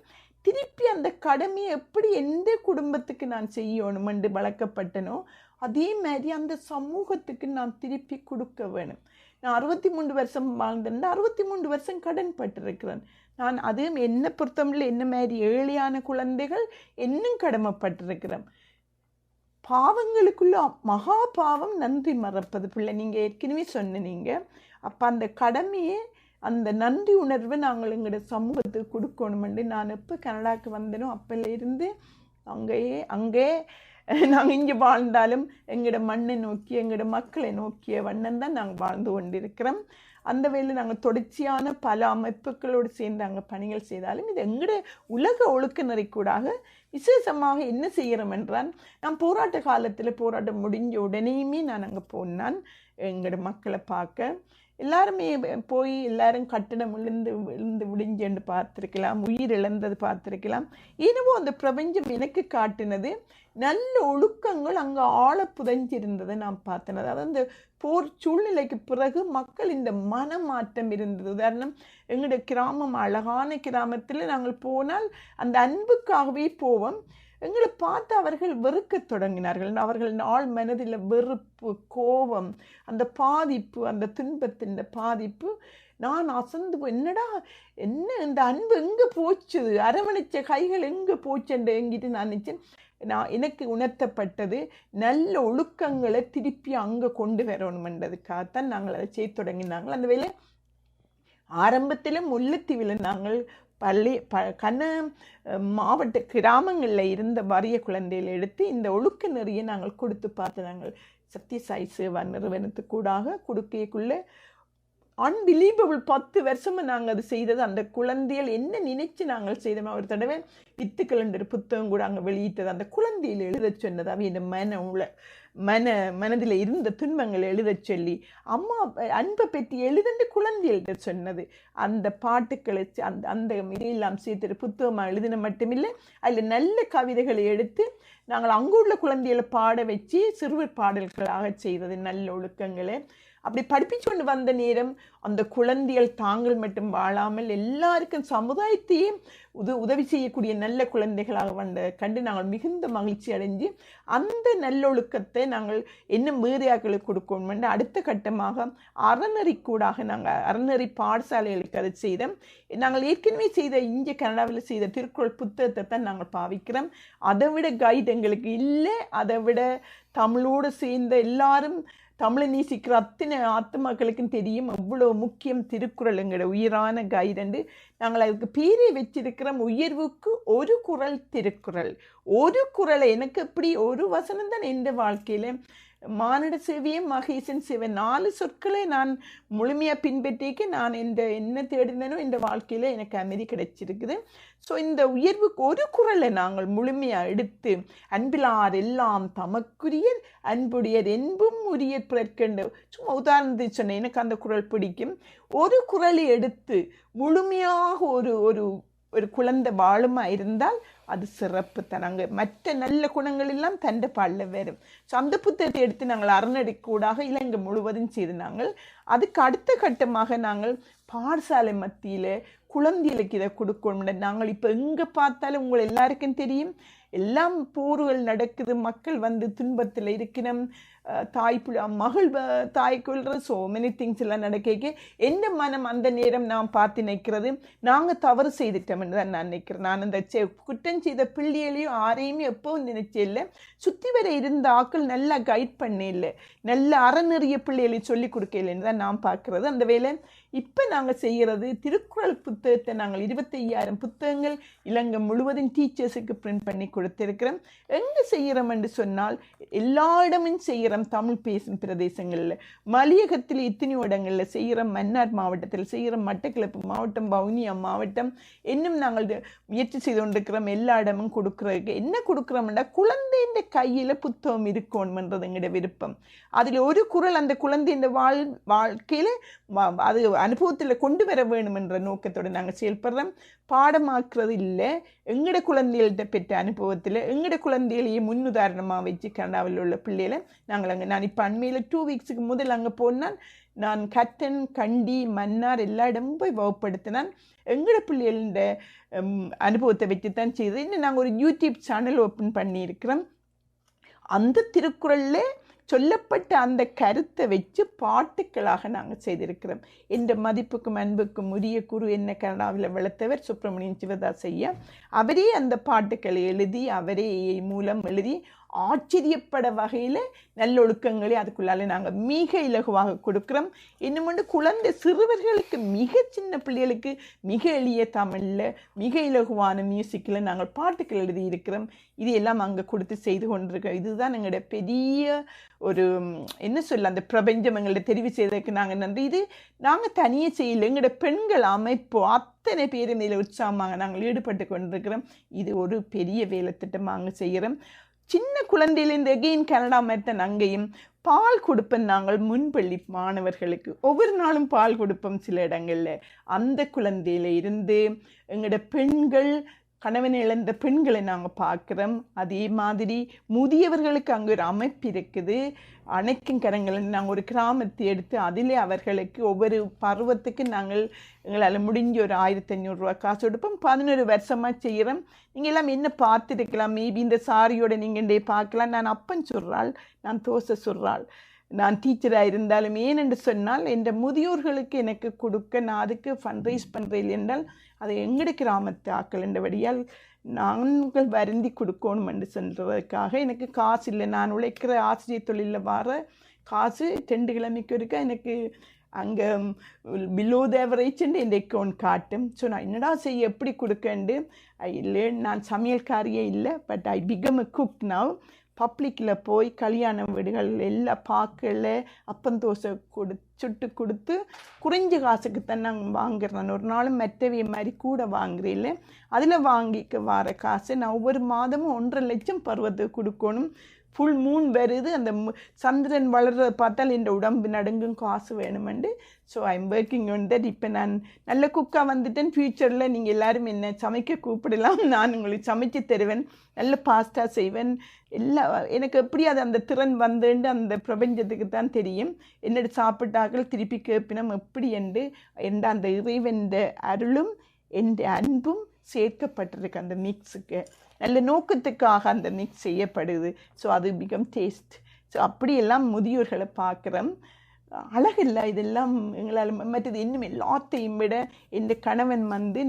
திருப்பி அந்த கடமையை எப்படி எந்த குடும்பத்துக்கு நான் செய்யணுமென்று வளர்க்கப்பட்டனோ அதே மாதிரி அந்த சமூகத்துக்கு நான் திருப்பி கொடுக்க வேணும். நான் 63 வருஷம் வாழ்ந்தேன், 63 வருஷம் கடன் பட்டிருக்கிறேன். நான் அதுவும் என்னை பொறுத்தவரை என்ன மாதிரி ஏழையான குழந்தைகள் இன்னும் கடமைப்பட்டிருக்கிறேன். பாவங்களுக்குள்ள மகா பாவம் நன்றி மறப்பது பிள்ளை. நீங்கள் ஏற்கனவே சொன்னீங்க. அப்போ அந்த கடமையை அந்த நன்றி உணர்வை நாங்கள் எங்களோட சமூகத்துக்கு கொடுக்கணுமெண்டு நான் எப்போ கனடாவுக்கு வந்தேனோ அப்போலேருந்து அங்கே நாங்கள் இங்கே வாழ்ந்தாலும் எங்களோட மண்ணை நோக்கி எங்களோட மக்களை நோக்கிய வண்ணம் தான் நாங்கள் வாழ்ந்து கொண்டிருக்கிறோம். அந்த வேளையில் நாங்கள் தொடர்ச்சியான பல அமைப்புகளோடு சேர்ந்து அங்கே பணிகள் செய்தாலும் இது எங்களோட உலக ஒழுக்க நெறிக்கூடாக விசேஷமாக என்ன செய்கிறோம் என்றால், நான் போராட்ட காலத்தில் போராட்டம் முடிஞ்ச உடனேயுமே நான் அங்கே போனான் எங்களோட மக்களை பார்க்க. எல்லாருமே போய் எல்லாரும் கட்டணம் விழுந்து விடிஞ்சென்று பார்த்துருக்கலாம், உயிர் இழந்தது பார்த்துருக்கலாம். என்னவோ அந்த பிரபஞ்சம் எனக்கு காட்டினது நல்ல ஒழுக்கங்கள் அங்கே ஆழ புதைஞ்சிருந்ததை நான் பார்த்தேன். அதாவது அந்த போர் சூழ்நிலைக்கு பிறகு மக்கள் இந்த மனமாற்றம் இருந்தது. உதாரணம், எங்களுடைய கிராமம் அழகான கிராமத்தில் நாங்கள் போனால் அந்த அன்புக்காகவே போவோம். எங்களை பார்த்து அவர்கள் வெறுக்க தொடங்கினார்கள். அவர்கள் நாள் மனதில் வெறுப்பு, கோபம், அந்த பாதிப்பு, அந்த துன்பத்தின் பாதிப்பு நான் அசந்து என்னடா என்ன இந்த அன்பு எங்கே போச்சுது, அரவணைச்ச கைகள் எங்கே போச்சுன்ற எங்கிட்டு நான் நினச்சேன். எனக்கு உணர்த்தப்பட்டது நல்ல ஒழுக்கங்களை திருப்பி அங்கே கொண்டு வரணுமென்றதுக்காகத்தான் நாங்கள் அதை செய்ய தொடங்கினாங்கள். அந்த வேலை ஆரம்பத்தில் முல்லைத்தீவில் நாங்கள் மாவட்ட கிராமங்களில் இருந்த வறிய குழந்தைகளை எடுத்து இந்த ஒழுக்க நெறியை நாங்கள் கொடுத்து பார்த்து நாங்கள் சத்யசாய் சேவா நிறுவனத்துக்கூடாக கொடுக்கைக்குள்ளே அன்பிலீவபிள் 10 வருஷமாக நாங்கள் அது செய்தது. அந்த குழந்தைகள் என்ன நினைச்சு நாங்கள் செய்தோம். ஒரு தடவை வித்துக்கள் புத்தகம் கூட அங்கே வெளியிட்டது. அந்த குழந்தையில் எழுத சொன்னது அவை இந்த மனதில் இருந்த துன்பங்களை எழுத சொல்லி அம்மா அன்பை பற்றி எழுதுண்டு குழந்தைகள்கிட்ட சொன்னது. அந்த பாட்டுக்களை அந்த இதையெல்லாம் சேர்த்து புத்தகமாக எழுதின மட்டுமில்லை, அதில் நல்ல கவிதைகளை எடுத்து நாங்கள் அங்குள்ள குழந்தைகளை பாட வச்சு சிறுவர் பாடல்களாக செய்தது. நல்ல ஒழுக்கங்களை அப்படி படிப்பிச்சு கொண்டு வந்த நேரம் அந்த குழந்தைகள் தாங்கள் மட்டும் வாழாமல் எல்லாருக்கும் சமுதாயத்தையே உதவி செய்யக்கூடிய நல்ல குழந்தைகளாக கண்டு நாங்கள் மிகுந்த மகிழ்ச்சி அடைஞ்சு அந்த நல்லொழுக்கத்தை நாங்கள் இன்னும் வேறையாக்களுக்கு கொடுக்கணும். அடுத்த கட்டமாக அறநெறிக்கூடாக நாங்கள் அறநெறி பாடசாலைகளுக்கு அதை செய்தோம். நாங்கள் ஏற்கனவே செய்த இங்கே கனடாவில் செய்த திருக்குறள் புத்தகத்தை தான் நாங்கள் பாவிக்கிறோம். அதை விட கைடு எங்களுக்கு இல்லை. அதை விட தமிழோடு சேர்ந்த எல்லாரும் தமிழை நேசிக்கிற அத்தனை ஆத்மாக்களுக்கும் தெரியும் எவ்வளோ முக்கியம் திருக்குறள் எங்களோட உயிரான கைடண்டு. நாங்கள் அதுக்கு பேரை வச்சிருக்கிறோம் உயர்வுக்கு ஒரு குறள் திருக்குறள். ஒரு குறளை எனக்கு எப்படி ஒரு வசனம் தான் என் வாழ்க்கையில் மானிட சேவையே மகேசன் சேவை 4 சொற்களை நான் முழுமையாக பின்பற்றிக்க நான் என்ன தேடினோ இந்த வாழ்க்கையில் எனக்கு அமைதி கிடைச்சிருக்குது. ஸோ இந்த உயர்வுக்கு ஒரு குறளை நாங்கள் முழுமையாக எடுத்து அன்பிலார் எல்லாம் தமக்குரியர் அன்புடையர் என்பும் உரிய பிறர்க்கண்டு சும்மா உதாரணத்துக்கு சொன்னேன். எனக்கு அந்த குறள் பிடிக்கும். ஒரு குறளை எடுத்து முழுமையாக ஒரு குழந்தை வாழுமா இருந்தால் அது சிறப்பு தான். நாங்கள் மற்ற நல்ல குணங்கள் எல்லாம் தண்டை பாடல வரும். ஸோ அந்த புத்தகத்தை எடுத்து நாங்கள் அறநெறிக்கூடாக இலங்கை முழுவதும் செய்து நாங்கள் அதுக்கு அடுத்த கட்டமாக நாங்கள் பாடசாலை மத்தியில் குழந்தைகளுக்கு இதை கொடுக்கணும். நாங்கள் இப்போ எங்கே பார்த்தாலும் உங்களை எல்லாருக்கும் தெரியும் எல்லாம் போர்கள் நடக்குது, மக்கள் துன்பத்தில் இருக்கிறோம், தாய் கொள்கிற ஸோ மெனி திங்ஸ் எல்லாம் நடக்க எந்த மனம் அந்த நேரம் நான் பார்த்து நினைக்கிறது நாங்கள் தவறு செய்துட்டோம்னு தான் நான் நினைக்கிறேன். நான் அந்த குற்றம் செய்த பிள்ளைகளையும் யாரையுமே எப்போவும் நினைச்சே இல்லை. சுற்றி வர இருந்த ஆக்கள் நல்லா கைட் பண்ண இல்லை, நல்ல அறநெறிய பிள்ளைகளை சொல்லிக் கொடுக்க இல்லைன்னு தான் நான் பார்க்குறது. அந்த வேலை இப்போ நாங்கள் செய்கிறது திருக்குறள் புத்தகத்தை நாங்கள் 25,000 புத்தகங்கள் இலங்கை முழுவதும் டீச்சர்ஸுக்கு பிரிண்ட் பண்ணி கொடுத்துருக்கிறோம். எங்கே செய்கிறோம் என்று சொன்னால் எல்லா இடமும் செய்கிறோம். தமிழ் பேசும் பிரதேசங்களில் மலையகத்தில் இத்தனை இடங்களில் செய்கிறோம். மன்னார் மாவட்டத்தில் செய்கிறோம், மட்டக்களப்பு மாவட்டம், வவுனியா மாவட்டம் இன்னும் நாங்கள் முயற்சி செய்து கொண்டிருக்கிறோம். எல்லா இடமும் கொடுக்குறதுக்கு என்ன கொடுக்குறோம்னா குழந்தையின் கையில் புத்தகம் இருக்கணும்ன்றது எங்களோட விருப்பம். அதில் ஒரு குறள் அந்த குழந்தையின் வாழ்க்கையில் அது அனுபவத்தில் கொண்டு வர வேணும் என்ற நோக்கத்தோடு நாங்கள் செயல்படுறோம். பாடமாக்குறது இல்லை, எங்களோட குழந்தைகள்கிட்ட பெற்ற அனுபவத்தில் எங்களோட குழந்தைகளையே முன்னுதாரணமாக வச்சு கனடாவில் உள்ள பிள்ளைகளை நாங்கள் நான் இப்போ அண்மையில் 2 வீக்ஸுக்கு முதல் அங்கே போனால் நான் கட்டன், கண்டி, மன்னார் எல்லா இடமும் போய் வகுப்படுத்தினான். எங்களோட பிள்ளைகளோட அனுபவத்தை வச்சு தான் செய்து இன்னும் நாங்கள் ஒரு யூடியூப் சேனல் ஓப்பன் பண்ணியிருக்கிறோம். அந்த திருக்குறளில் சொல்லப்பட்ட அந்த கருத்தை வச்சு பாட்டுக்களாக நாங்கள் செய்திருக்கிறோம். என்ற மதிப்புக்கும் அன்புக்கும் உரிய குரு என்ன கனடாவில் வளர்த்தவர் சுப்பிரமணியன் சிவதாஸ் ஐயா. அவரே அந்த பாட்டுக்களை எழுதி அவரே மூலம் எழுதி ஆச்சரியப்பட வகையில் நல்லொழுக்கங்களை அதுக்குள்ளால நாங்கள் மிக இலகுவாக கொடுக்குறோம். இன்னும் குழந்தை சிறுவர்களுக்கு மிக சின்ன பிள்ளைகளுக்கு மிக எளிய தமிழில் மிக இலகுவான மியூசிக்கில் நாங்கள் பாட்டுக்கள் எழுதி இருக்கிறோம். இது எல்லாம் அங்கே கொடுத்து செய்து கொண்டிருக்கிறோம். இதுதான் எங்களோட பெரிய ஒரு என்ன சொல்ல அந்த பிரபஞ்சம் எங்கள்ட தெரிவு செய்ததுக்கு நாங்கள் நன்றி. இது நாங்கள் தனியே செய்யலை, எங்களோட பெண்கள் அமைப்பு அத்தனை பேரும் இதில் உற்சாகமாக நாங்கள் ஈடுபட்டு கொண்டிருக்கிறோம். இது ஒரு பெரிய வேலை திட்டமாக செய்கிறோம். சின்ன குழந்தையிலேருந்து எகெயின் கனடா மெத்தன் அங்கேயும் பால் கொடுப்போம். நாங்கள் முன்பள்ளி மாணவர்களுக்கு ஒவ்வொரு நாளும் பால் கொடுப்போம். சில இடங்களில் அந்த குழந்தையில இருந்து எங்களோட பெண்கள் கணவனை இழந்த பெண்களை நாங்கள் பார்க்குறோம். அதே மாதிரி முதியவர்களுக்கு அங்கே ஒரு அமைப்பு இருக்குது, அணைக்கும் கரங்களை நாங்கள் ஒரு கிராமத்தை எடுத்து அதிலே அவர்களுக்கு ஒவ்வொரு பருவத்துக்கு நாங்கள் எங்களால் முடிஞ்ச ஒரு 1500 ரூபா காசு கொடுப்போம். 11 வருஷமாக செய்கிறோம். நீங்கள் எல்லாம் என்ன பார்த்துருக்கலாம், மேபி இந்த சாரியோட நீங்கள் பார்க்கலாம். நான் அப்பன் சொல்கிறாள், நான் தோசை சொல்கிறாள். நான் டீச்சராக இருந்தாலும் ஏனென்று சொன்னால் இந்த முதியோர்களுக்கு எனக்கு கொடுக்க நான் அதுக்கு ஃபண்ட்ரைஸ் பண்ணுறேன் என்றால் அது எங்கட கிராமத்து ஆக்கள் என்றபடியால் நாங்கள் வருந்தி கொடுக்கணும் என்று சொல்கிறதுக்காக எனக்கு காசு இல்லை. நான் உழைக்கிற ஆசிரியர் தொழிலில் வர காசு 2 கிழமைக்கு இருக்கா எனக்கு அங்கே பிலோ த ஆவரேஜ்ன்னு என் அக்கௌண்ட் காட்டும். ஸோ நான் என்னடா செய்ய எப்படி கொடுக்கண்டு இல்லை, நான் சமையல்காரியே இல்லை, but I become a cook now. பப்ளிக்கில் போய் கல்யாண வீடுகள் எல்லாம் பார்க்கல அப்பந்தோசை சுட்டு கொடுத்து குறைஞ்ச காசுக்கு தான் நாங்கள் வாங்குறேன். ஒரு நாளும் மற்றவே மாதிரி கூட வாங்குறேன். அதில் வாங்கிக்க வர காசு நான் ஒவ்வொரு மாதமும் 1.5 லட்சம் பருவத்துக்கு கொடுக்கணும். ஃபுல் மூன் வருது, அந்த சந்திரன் வளர்றதை பார்த்தால் என் உடம்பு நடுங்கும், காசு வேணுமெண்டு. So I am working on that. இப்போ நான் நல்ல குக்காக வந்துட்டேன். ஃப்யூச்சரில் நீங்கள் எல்லோரும் என்ன சமைக்க கூப்பிடலாம், நான் உங்களுக்கு சமைச்சு தருவேன். நல்ல பாஸ்தா செய்வேன். எனக்கு எப்படி அது அந்த திறன் வந்துண்டு அந்த பிரபஞ்சத்துக்கு தான் தெரியும். என்னோட சாப்பிட்டாக்கள் திருப்பி கேட்பினம் எப்படி என்று அந்த இறைவன் அருளும் என் அன்பும் சேர்க்கப்பட்டிருக்கு அந்த மிக்ஸுக்கு. நல்ல நோக்கத்துக்காக அந்த மிக்ஸ் செய்யப்படுது. ஸோ அது மிகவும் டேஸ்ட். ஸோ அப்படியெல்லாம் முதியோர்களை பார்க்குறோம். அழகில்லை இதெல்லாம் எங்களால். மற்றது இன்னும் எல்லாத்தையும் விட இந்த கணவன்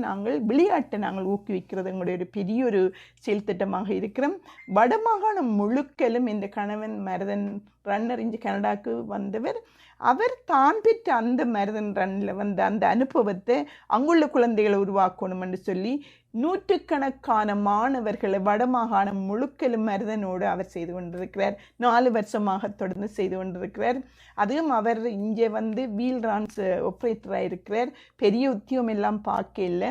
நாங்கள் விளையாட்டை நாங்கள் ஊக்குவிக்கிறது எங்களுடைய ஒரு பெரிய ஒரு செயல் திட்டமாக இருக்கிறோம். வடமாகாணம் முழுக்கலும் இந்த கணவன் மரதன் ரன்னர் இங்கே கனடாவுக்கு வந்தவர். அவர் தான் பெற்ற அந்த மரதன் ரன்னில் வந்த அந்த அனுபவத்தை அங்குள்ள குழந்தைகளை உருவாக்கணும் என்று சொல்லி 100கணக்கான மாணவர்களை வடமாகாணம் முழுக்கலும் மருதனோடு அவர் செய்து கொண்டிருக்கிறார். 4 வருஷமாக தொடர்ந்து செய்து கொண்டிருக்கிறார். அதுவும் அவர் இங்கே வீல் ரான்ஸ் ஆப்ரேட்டராக இருக்கிறார். பெரிய உத்தியோகம் எல்லாம் பார்க்க இல்லை,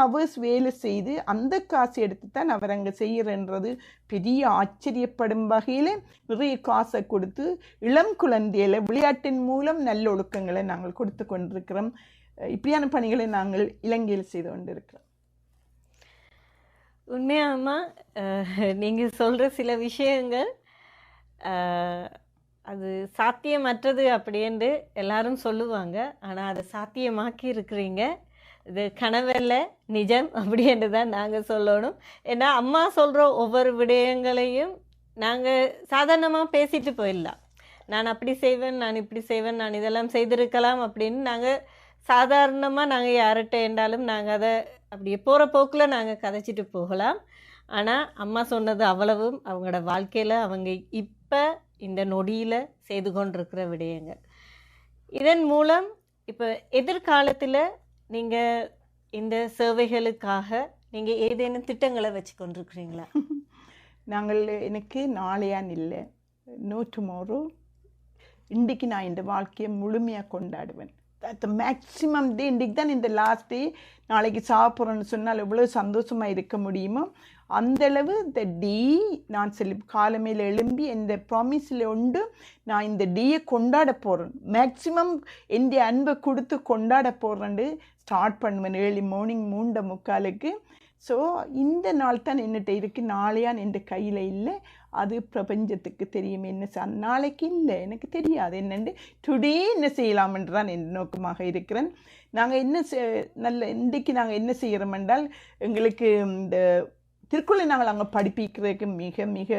அவர்ஸ் வேலை செய்து அந்த காசு எடுத்து தான் அவர் அங்கே செய்கிறன்றது பெரிய ஆச்சரியப்படும் வகையில் நிறைய காசை கொடுத்து இளம் குழந்தைகளை விளையாட்டின் மூலம் நல்ல ஒழுக்கங்களை நாங்கள் கொடுத்து கொண்டிருக்கிறோம். இப்படியான பணிகளை நாங்கள் இலங்கையில் செய்து கொண்டிருக்கிறோம். உண்மையாம்மா, நீங்கள் சொல்கிற சில விஷயங்கள் அது சாத்தியமற்றது அப்படின்ட்டு எல்லாரும் சொல்லுவாங்க. ஆனால் அதை சாத்தியமாக்கி இருக்கிறீங்க. இது கனவல்ல, நிஜம் அப்படின்ட்டு தான் நாங்கள் சொல்லணும். ஏன்னா அம்மா சொல்கிற ஒவ்வொரு விடயங்களையும் நாங்கள் சாதாரணமாக பேசிட்டு போயிடலாம். நான் அப்படி செய்வேன், நான் இப்படி செய்வேன், நான் இதெல்லாம் செய்திருக்கலாம் அப்படின்னு நாங்கள் சாதாரணமாக நாங்கள் யார்கிட்ட என்றாலும் நாங்கள் அதை அப்படியே போகிற போக்கில் நாங்கள் கதைச்சிட்டு போகலாம். ஆனால் அம்மா சொன்னது அவ்வளவும் அவங்களோட வாழ்க்கையில் அவங்க இப்போ இந்த நொடியில் செய்து கொண்டிருக்கிற விடயங்கள். இதன் மூலம் இப்போ எதிர்காலத்தில் நீங்கள் இந்த சேவைகளுக்காக நீங்கள் ஏதேனும் திட்டங்களை வச்சு கொண்டிருக்கிறீங்களா? எனக்கு நாளையான் இல்லை, நோ டுமாரோ. இன்றைக்கு நான் இந்த வாழ்க்கையை முழுமையாக கொண்டாடுவேன். அட் த மேக்ஸிமம் டே. இன்றைக்கு தான் இந்த லாஸ்ட் டே. நாளைக்கு சாப்பிட்றோன்னு சொன்னால் எவ்வளோ சந்தோஷமாக இருக்க முடியுமோ அந்தளவு இந்த டே நான் காலமையில் எழும்பி இந்த ப்ராமிஸில் உண்டு நான் இந்த டேயை கொண்டாட போகிறேன். மேக்ஸிமம் என் அன்பை கொடுத்து கொண்டாட போகிறேன்னு ஸ்டார்ட் பண்ணுவேன் ஏர்லி மார்னிங் 3:45. ஸோ இந்த நாள் தான் என்னட்ட இருக்குது. நாளையான் என் கையில் இல்லை, அது பிரபஞ்சத்துக்கு தெரியும். என்ன நாளைக்கு இல்லை, எனக்கு தெரியாது என்னென்று. டுடே என்ன செய்யலாம்ன்று தான் என் நோக்கமாக இருக்கிறேன். நாங்கள் என்ன இன்றைக்கு நாங்கள் என்ன செய்கிறோம் என்றால், எங்களுக்கு இந்த திருக்குறளை நாங்கள் அங்கே படிப்பிக்கிறதுக்கு மிக மிக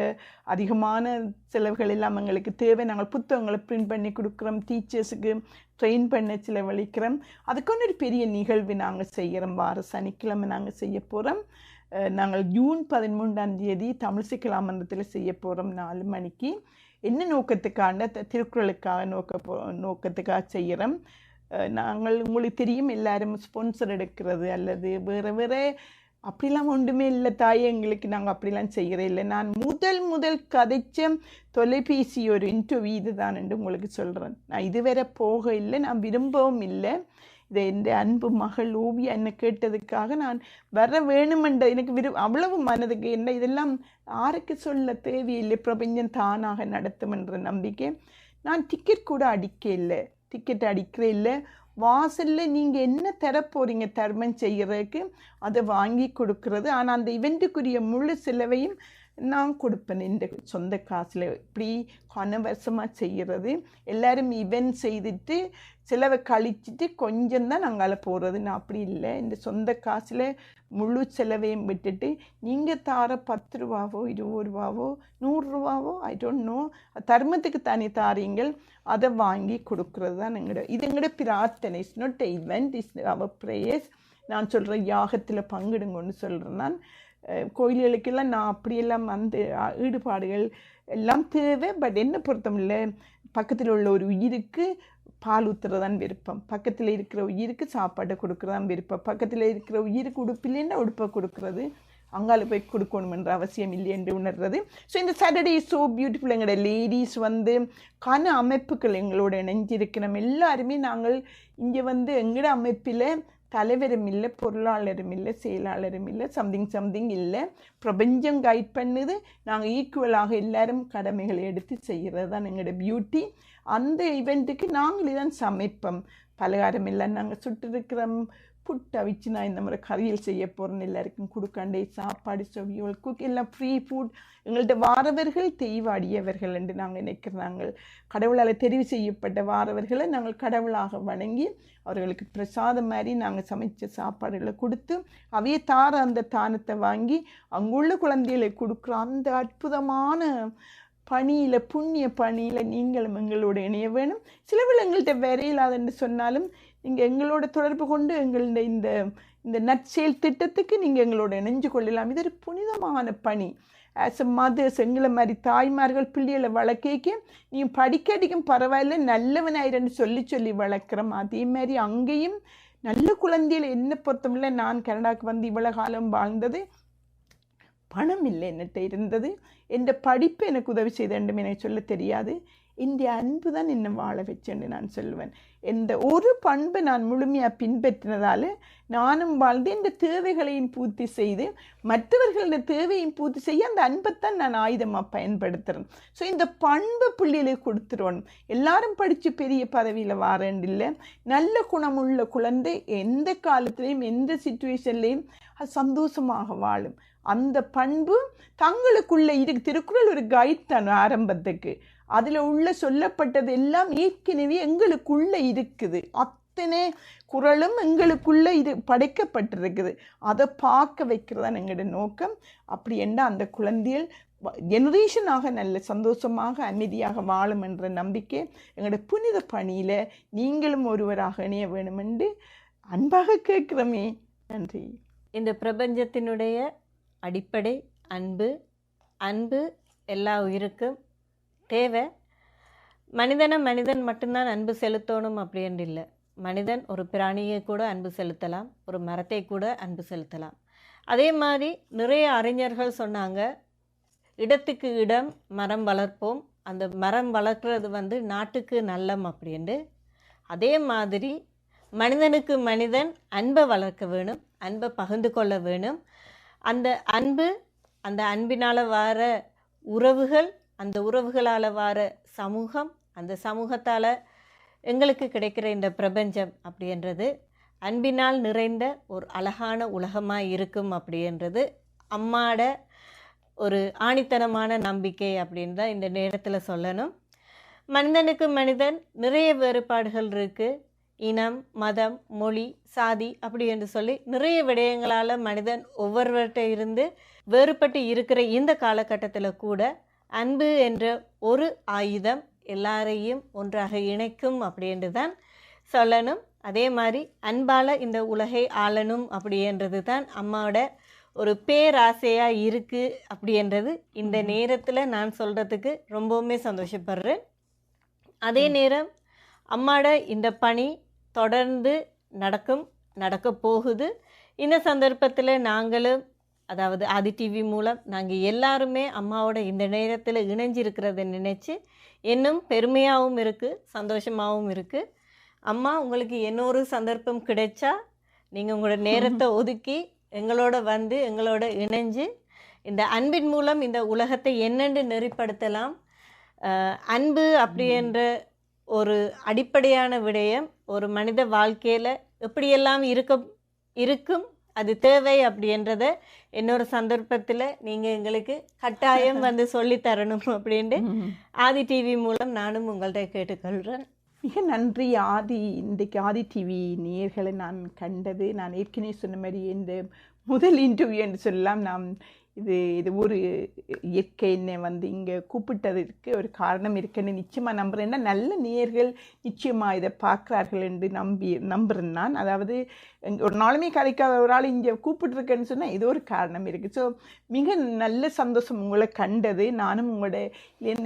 அதிகமான செலவுகள் எல்லாம் எங்களுக்கு தேவை. நாங்கள் புத்தகங்களை பிரிண்ட் பண்ணி கொடுக்குறோம், டீச்சர்ஸுக்கு ட்ரெயின் பண்ண செலவழிக்கிறோம். அதுக்கான ஒரு பெரிய நிகழ்வு நாங்கள் செய்கிறோம். வார சனிக்கிழமை நாங்கள் செய்ய போகிறோம். நாங்கள் ஜூன் 13 தமிழிசை கலாமன்றத்தில் செய்ய போகிறோம் 4 மணிக்கு. என்ன நோக்கத்துக்கான திருக்குறளுக்காக நோக்கத்துக்காக செய்கிறோம். நாங்கள் உங்களுக்கு தெரியும் எல்லாரும் ஸ்பான்சர் எடுக்கிறது அல்லது வேறு வேறு அப்படிலாம் ஒன்றுமே இல்லை தாயே எங்களுக்கு. நாங்கள் அப்படிலாம் செய்கிறே இல்லை. நான் முதல் கதைச்ச தொலைபேசி ஒரு இன்டர்வியூ இது தான் என்று உங்களுக்கு சொல்கிறேன். நான் இதுவரை போக இல்லை, நான் விரும்பவும் இல்லை. இதை இந்த அன்பு மகள் ஓவியா என்னை கேட்டதுக்காக நான் வர வேணுமென்ற எனக்கு அவ்வளவு மனதுக்கு என்ன இதெல்லாம் யாருக்கு சொல்ல தேவையில்லை. பிரபஞ்சம் தானாக நடத்தும் என்ற நம்பிக்கை. நான் டிக்கெட் கூட அடிக்கிறே இல்லை. வாசலில் நீங்கள் என்ன தரப்போகிறீங்க தர்மம் செய்கிறதுக்கு அதை வாங்கி கொடுக்கறது. ஆனால் அந்த இவெண்ட்டுக்குரிய முழு செலவையும் நான் கொடுப்பேன். இந்த சொந்த காசில் இப்படி கனவசமாக செய்கிறது. எல்லாரும் ஈவென்ட் செய்துட்டு செலவை கழிச்சிட்டு கொஞ்சம் தான் நாங்கள் போகிறது. நான் அப்படி இல்லை. இந்த சொந்த காசில் முழு செலவையும் விட்டுட்டு நீங்கள் தார 10 ரூபாவோ 20 ரூபாவோ 100 ரூபாவோ ஐ டோன்ட் நோ, தர்மத்துக்கு தானே தாரீங்கள், அதை வாங்கி கொடுக்கறது தான் இது எங்களோட பிரார்த்தனை. Is not event, is our prayers. நான் சொல்கிறேன் யாகத்தில் பங்கிடுங்கன்னு சொல்கிறேன். நான் கோயில்களுக்கெல்லாம் நான் அப்படியெல்லாம் அந்த ஈடுபாடுகள் எல்லாம் தேவை. பட் என்ன பொறுத்தமில்லை, பக்கத்தில் உள்ள ஒரு உயிருக்கு பால் ஊற்றுறதான் விருப்பம், பக்கத்தில் இருக்கிற உயிருக்கு சாப்பாட்டை கொடுக்குறதான் விருப்பம், பக்கத்தில் இருக்கிற உயிருக்கு உடுப்பில்லைன்னா உடுப்பை கொடுக்குறது, அங்கால போய் கொடுக்கணுமென்ற அவசியம் இல்லை என்று உணர்றது. ஸோ இந்த சாட்டர்டே இஸ் ஸோ பியூட்டிஃபுல். எங்களோட லேடிஸ் கன அமைப்புகள் எங்களோட இணைஞ்சிருக்கிறோம். எல்லாருமே நாங்கள் இங்கே எங்களோட அமைப்பில் தலைவரும் இல்லை, பொருளாளரும் இல்லை, செயலாளரும் இல்லை, சம்திங் இல்லை. பிரபஞ்சம் கைட் பண்ணுது. நாங்கள் ஈக்குவலாக எல்லாரும் கடமைகளை எடுத்து செய்கிறது தான் எங்களோட பியூட்டி. அந்த ஈவெண்ட்டுக்கு நாங்களே தான் சமைப்போம். பலகாரம் எல்லாம் நாங்கள் சுட்டிருக்கிறோம். புட்டு அவிச்சு நான் இந்த முறை கறியல் செய்ய போகிறேன்னு எல்லாருக்கும் கொடுக்காண்டே சாப்பாடு சொவியோல் குக் எல்லாம் ஃப்ரீ ஃபுட். எங்கள்கிட்ட வாரவர்கள் தெய்வாடியவர்கள் என்று நாங்கள் நினைக்கிறோம். நாங்கள் கடவுளால் தெரிவு செய்யப்பட்ட வாரவர்களை நாங்கள் கடவுளாக வணங்கி அவர்களுக்கு பிரசாதம் மாதிரி நாங்கள் சமைச்ச சாப்பாடுகளை கொடுத்து அவையே தார அந்த தானத்தை வாங்கி அங்குள்ள குழந்தைகளை கொடுக்குற அந்த அற்புதமான பணியில், புண்ணிய பணியில் நீங்களும் எங்களோட இணைய வேணும். சிலவில் எங்கள்கிட்ட வரையில்லாதுன்னு சொன்னாலும் நீங்கள் எங்களோட தொடர்பு கொண்டு எங்களுடைய இந்த நற்செயல் திட்டத்துக்கு நீங்கள் எங்களோட இணைஞ்சு கொள்ளலாம். இது ஒரு புனிதமான பணி. ஆஸ் எ மதர்ஸ், எங்களை மாதிரி தாய்மார்கள் பிள்ளைகளை வளர்க்க நீங்கள் படிக்கடிக்கும் பரவாயில்ல நல்லவனாயிரன்னு சொல்லி வளர்க்குறோம். அதே மாதிரி அங்கேயும் நல்ல குழந்தைகளை என்ன பொறுத்தமில்லை. நான் கனடாவுக்கு இவ்வளோ காலம் வாழ்ந்தது பணம் இல்லை, என்னட்ட இருந்தது. என் படிப்பு எனக்கு உதவி செய்தேன் எனக்கு சொல்ல தெரியாது. இந்த அன்பு தான் என்னை வாழ வச்சேன்னு நான் சொல்லுவேன். இந்த ஒரு பண்பை நான் முழுமையாக பின்பற்றினதால் நானும் வாழ்ந்து இந்த தேவைகளையும் பூர்த்தி செய்து மற்றவர்களோட தேவையும் பூர்த்தி செய்ய அந்த அன்பைத்தான் நான் ஆயுதமாக பயன்படுத்துகிறேன். ஸோ இந்த பண்பு பிள்ளைகளுக்கு கொடுத்துருவோம். எல்லாரும் படித்து பெரிய பதவியில் வாரண்டில்லை. நல்ல குணமுள்ள குழந்தை எந்த காலத்துலேயும் எந்த சிச்சுவேஷன்லேயும் அது சந்தோஷமாக வாழும். அந்த பண்பு தங்களுக்குள்ளே இருக்கு. திருக்குறள் ஒரு கைட் தான் ஆரம்பத்துக்கு. அதில் உள்ள சொல்லப்பட்டது எல்லாம் ஏற்கனவே எங்களுக்குள்ளே இருக்குது. அத்தனை குறளும் எங்களுக்குள்ளே இது படைக்கப்பட்டிருக்குது. அதை பார்க்க வைக்கிறதான் எங்களோட நோக்கம். அப்படி என்ன அந்த குழந்தைகள் ஜெனரேஷனாக நல்ல சந்தோஷமாக அமைதியாக வாழும் என்ற நம்பிக்கை எங்களோட புனித பணியில் நீங்களும் ஒருவராக இணைய வேணும் என்று அன்பாக கேட்குறோமே. நன்றி. இந்த பிரபஞ்சத்தினுடைய அடிப்படை அன்பு. அன்பு எல்லா உயிருக்கும் தேவை. மனிதன் மட்டும்தான் அன்பு செலுத்தணும் அப்படின்னு இல்லை. மனிதன் ஒரு பிராணியை கூட அன்பு செலுத்தலாம், ஒரு மரத்தை கூட அன்பு செலுத்தலாம். அதே மாதிரி நிறைய அறிஞர்கள் சொன்னாங்க, இடத்துக்கு இடம் மரம் வளர்ப்போம், அந்த மரம் வளர்க்குறது நாட்டுக்கு நல்லம் அப்படின்ட்டு. அதே மாதிரி மனிதனுக்கு மனிதன் அன்பை வளர்க்க வேணும், அன்பை பகிர்ந்து கொள்ள வேணும். அந்த அன்பு, அந்த அன்பினால் வர உறவுகள், அந்த உறவுகளால் வர சமூகம், அந்த சமூகத்தால் எங்களுக்கு கிடைக்கிற இந்த பிரபஞ்சம் அப்படின்றது அன்பினால் நிறைந்த ஒரு அழகான உலகமாக இருக்கும் அப்படின்றது அம்மாட ஒரு ஆணித்தனமான நம்பிக்கை அப்படின்னு தான் இந்த நேரத்தில் சொல்லணும். மனிதனுக்கு மனிதன் நிறைய வேறுபாடுகள் இருக்குது. இனம், மதம், மொழி, சாதி அப்படி என்று சொல்லி நிறைய விடயங்களால் மனிதன் ஒவ்வொருவர்கிட்ட இருந்து வேறுபட்டு இருக்கிற இந்த காலகட்டத்தில் கூட அன்பு என்ற ஒரு ஆயுதம் எல்லாரையும் ஒன்றாக இணைக்கும் அப்படின்ட்டு தான் சொல்லணும். அதே மாதிரி அன்பால் இந்த உலகை ஆளணும் அப்படின்றது தான் அம்மாவோட ஒரு பேராசையாக இருக்குது அப்படின்றது இந்த நேரத்தில் நான் சொல்கிறதுக்கு ரொம்பவுமே சந்தோஷப்படுறேன். அதே நேரம் அம்மாவோட இந்த பணி தொடர்ந்து நடக்க போகுது. இந்த சந்தர்ப்பத்தில் நாங்களும், அதாவது ஆதி டிவி மூலம் நாங்கள் எல்லாருமே அம்மாவோட இந்த நேரத்தில் இணைஞ்சிருக்கிறத நினச்சி இன்னும் பெருமையாகவும் இருக்குது, சந்தோஷமாகவும் இருக்குது. அம்மா, உங்களுக்கு இன்னொரு சந்தர்ப்பம் கிடைச்சா நீங்கள் உங்களோட நேரத்தை ஒதுக்கி எங்களோட எங்களோட இணைஞ்சு இந்த அன்பின் மூலம் இந்த உலகத்தை என்னென்று நெறிப்படுத்தலாம். அன்பு அப்படின்ற ஒரு அடிப்படையான விடயம் ஒரு மனித வாழ்க்கையில் எப்படியெல்லாம் இருக்கும் அது தேவை அப்படின்றத இன்னொரு சந்தர்ப்பத்தில் நீங்கள் எங்களுக்கு கட்டாயம் வந்து சொல்லித்தரணும் அப்படின்ட்டு ஆதி டிவி மூலம் நானும் உங்கள்கிட்ட கேட்டுக்கொள்கிறேன். மிக நன்றி இன்றைக்கு ஆதி டிவி நேயர்களை நான் கண்டது. நான் ஏற்கனவே சொன்ன மாதிரி இந்த முதல் இன்டர்வியூ என்று சொல்லலாம். நாம் இது ஒரு இயற்கை என்னை வந்து இங்கே கூப்பிட்டதற்கு ஒரு காரணம் இருக்குன்னு நிச்சயமாக நம்புகிறேன்னா நல்ல நேயர்கள் நிச்சயமாக இதை பார்க்குறார்கள் என்று நம்புகிறேன் நான். அதாவது ஒரு நாளுமே கதைக்காத ஒரு ஆள் இங்கே கூப்பிட்டுருக்கேன்னு சொன்னால் இது ஒரு காரணம் இருக்குது. ஸோ மிக நல்ல சந்தோஷம் உங்களை கண்டது. நானும் உங்களோட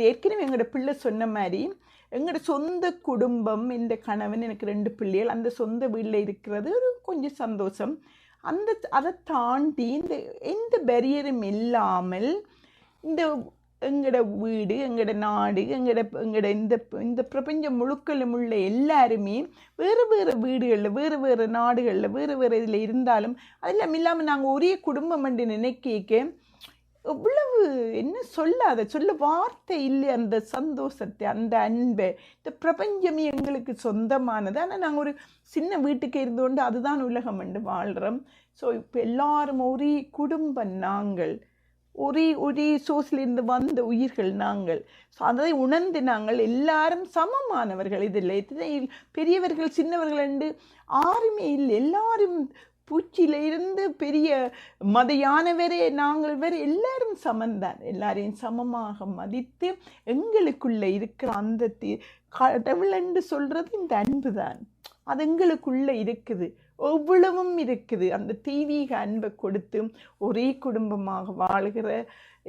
ஏற்கனவே எங்களோட பிள்ளை சொன்ன மாதிரி எங்களோட சொந்த குடும்பம், இந்த கணவன், எனக்கு 2 பிள்ளைகள், அந்த சொந்த வீட்டில் இருக்கிறது ஒரு கொஞ்சம் சந்தோஷம். அதை தாண்டி எந்த பேரியரும் இல்லாமல் எங்களோட வீடு, எங்களோட நாடு, எங்களோட இந்த பிரபஞ்சம் முழுக்கலும் உள்ள எல்லாருமே வேறு வேறு வீடுகளில், வேறு வேறு நாடுகளில், வேறு வேறு இதில் இருந்தாலும் அதெல்லாம் இல்லாமல் நாங்கள் ஒரே குடும்பம் என்று நினைக்க எவ்வளவு என்ன சொல்ல வார்த்தை இல்லை. அந்த சந்தோஷத்தை, அந்த அன்பை, இந்த பிரபஞ்சமே எங்களுக்கு சொந்தமானது. ஆனால் நாங்கள் ஒரு சின்ன வீட்டுக்கு இருந்தோண்டு அதுதான் உலகம் என்று வாழ்கிறோம். ஸோ இப்போ எல்லாரும் ஒரே குடும்பம், நாங்கள் ஒரே சோசிலிருந்து வந்த உயிர்கள் நாங்கள். ஸோ அதை உணர்ந்து நாங்கள் எல்லாரும் சமமானவர்கள். இதில் பெரியவர்கள் சின்னவர்கள் என்று யாருமே இல்லை. எல்லாரும் பூச்சியில இருந்து பெரிய மத யானை வரை நாங்கள் வேறு எல்லாரும் சமந்தான். எல்லாரையும் சமமாக மதித்து எங்களுக்குள்ளே இருக்கிற அந்த கடவுள் என்று சொல்கிறது இந்த அன்பு தான். அது எங்களுக்குள்ளே இருக்குது, எவ்வளவும் இருக்குது. அந்த தெய்வீக அன்பை கொடுத்து ஒரே குடும்பமாக வாழ்கிற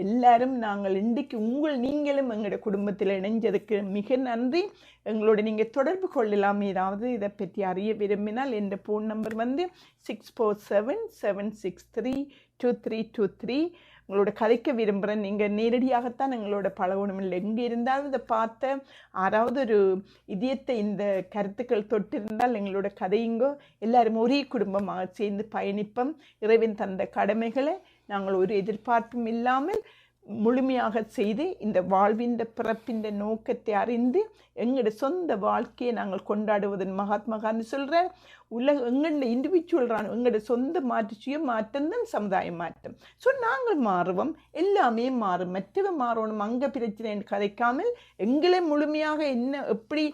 எல்லாரும் நாங்கள் இன்றைக்கு நீங்களும் எங்களோட குடும்பத்தில் இணைஞ்சதுக்கு மிக நன்றி. எங்களோட நீங்கள் தொடர்பு கொள்ளலாம். ஏதாவது இதை பற்றி அறிய விரும்பினால் என்ற ஃபோன் நம்பர் வந்து 6477632323. உங்களோட கதைக்க விரும்புகிறேன். நீங்கள் நேரடியாகத்தான் எங்களோட பழகணும் இல்லை. எங்கே இருந்தாலும் இதை பார்த்த யாராவது ஒரு இதயத்தை இந்த கருத்துக்கள் தொட்டிருந்தால் எங்களோட கதையுங்கோ. எல்லாரும் ஒரே குடும்பமாக சேர்ந்து பயணிப்போம். இறைவன் தந்த கடமைகளை நாங்கள் ஒரு எதிர்பார்ப்பும் இல்லாமல் முழுமையாக செய்து இந்த வாழ்வின் பிறப்பின் நோக்கத்தை அறிந்து எங்களோட சொந்த வாழ்க்கையை நாங்கள் கொண்டாடுவதன் மகாத்மா காந்தி சொல்கிறார், எங்களோட இண்டிவிஜுவல் எங்களோட சொந்த மாற்றம்தான் சமுதாய மாற்றம். ஸோ நாங்கள் மாறுவோம், எல்லாமே மாறும். மற்றவ மாறணும் அங்கே பிரச்சனை கதைக்காமல் எங்களை முழுமையாக எப்படி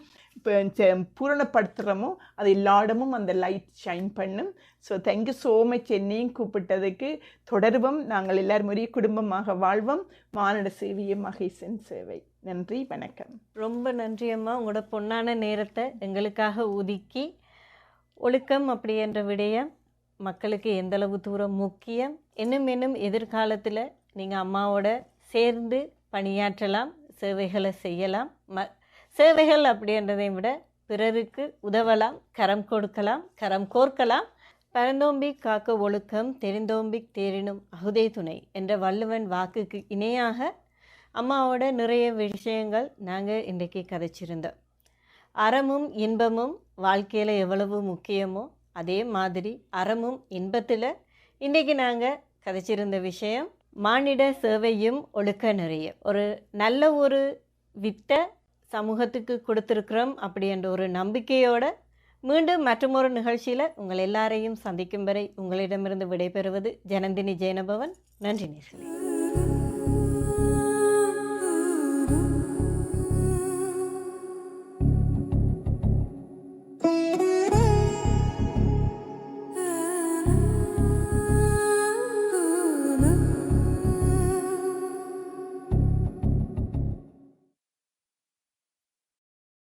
பூரணப்படுத்துகிறோமோ அது எல்லா இடமும் அந்த லைட் ஷைன் பண்ணும். ஸோ தேங்க்யூ ஸோ மச் என்னையும் கூப்பிட்டதுக்கு. தொடர்போம், நாங்கள் எல்லாரும் ஒரே குடும்பமாக வாழ்வோம். மானிட சேவையே மகேசன் சேவை. நன்றி, வணக்கம். ரொம்ப நன்றி அம்மா. உங்களோட பொன்னான நேரத்தை எங்களுக்காக ஒதுக்கி ஒழுக்கம் அப்படி என்ற விடயம் மக்களுக்கு எந்தளவு தூரம் முக்கியம், இன்னும் எதிர்காலத்தில் நீங்கள் அம்மாவோட சேர்ந்து பணியாற்றலாம், சேவைகளை செய்யலாம். சேவைகள் அப்படின்றதை விட பிறருக்கு உதவலாம், கரம் கொடுக்கலாம், கரம் கோர்க்கலாம். பரந்தோம்பி காக்க ஒழுக்கம், தெரிந்தோம்பி தேரினும் அகுதே துணை என்ற வள்ளுவன் வாக்குக்கு இணையாக அம்மாவோட நிறைய விஷயங்கள் நாங்கள் இன்றைக்கு கதைச்சிருந்தோம். அறமும் இன்பமும் வாழ்க்கையில் எவ்வளவு முக்கியமோ அதே மாதிரி அறமும் இன்பத்தில் இன்றைக்கி நாங்கள் கதைச்சிருந்த விஷயம் மானிட சேவையும் ஒழுக்க நிறைய ஒரு நல்ல ஒரு வித்தை சமூகத்துக்கு கொடுத்துருக்குறோம் அப்படின்ற ஒரு நம்பிக்கையோடு மீண்டும் மற்றொரு நிகழ்ச்சியில் உங்கள் எல்லாரையும் சந்திக்கும் வரை உங்களிடமிருந்து விடைபெறுவது ஜனந்தினி ஜெயனபவன். நன்றி நேர்களே.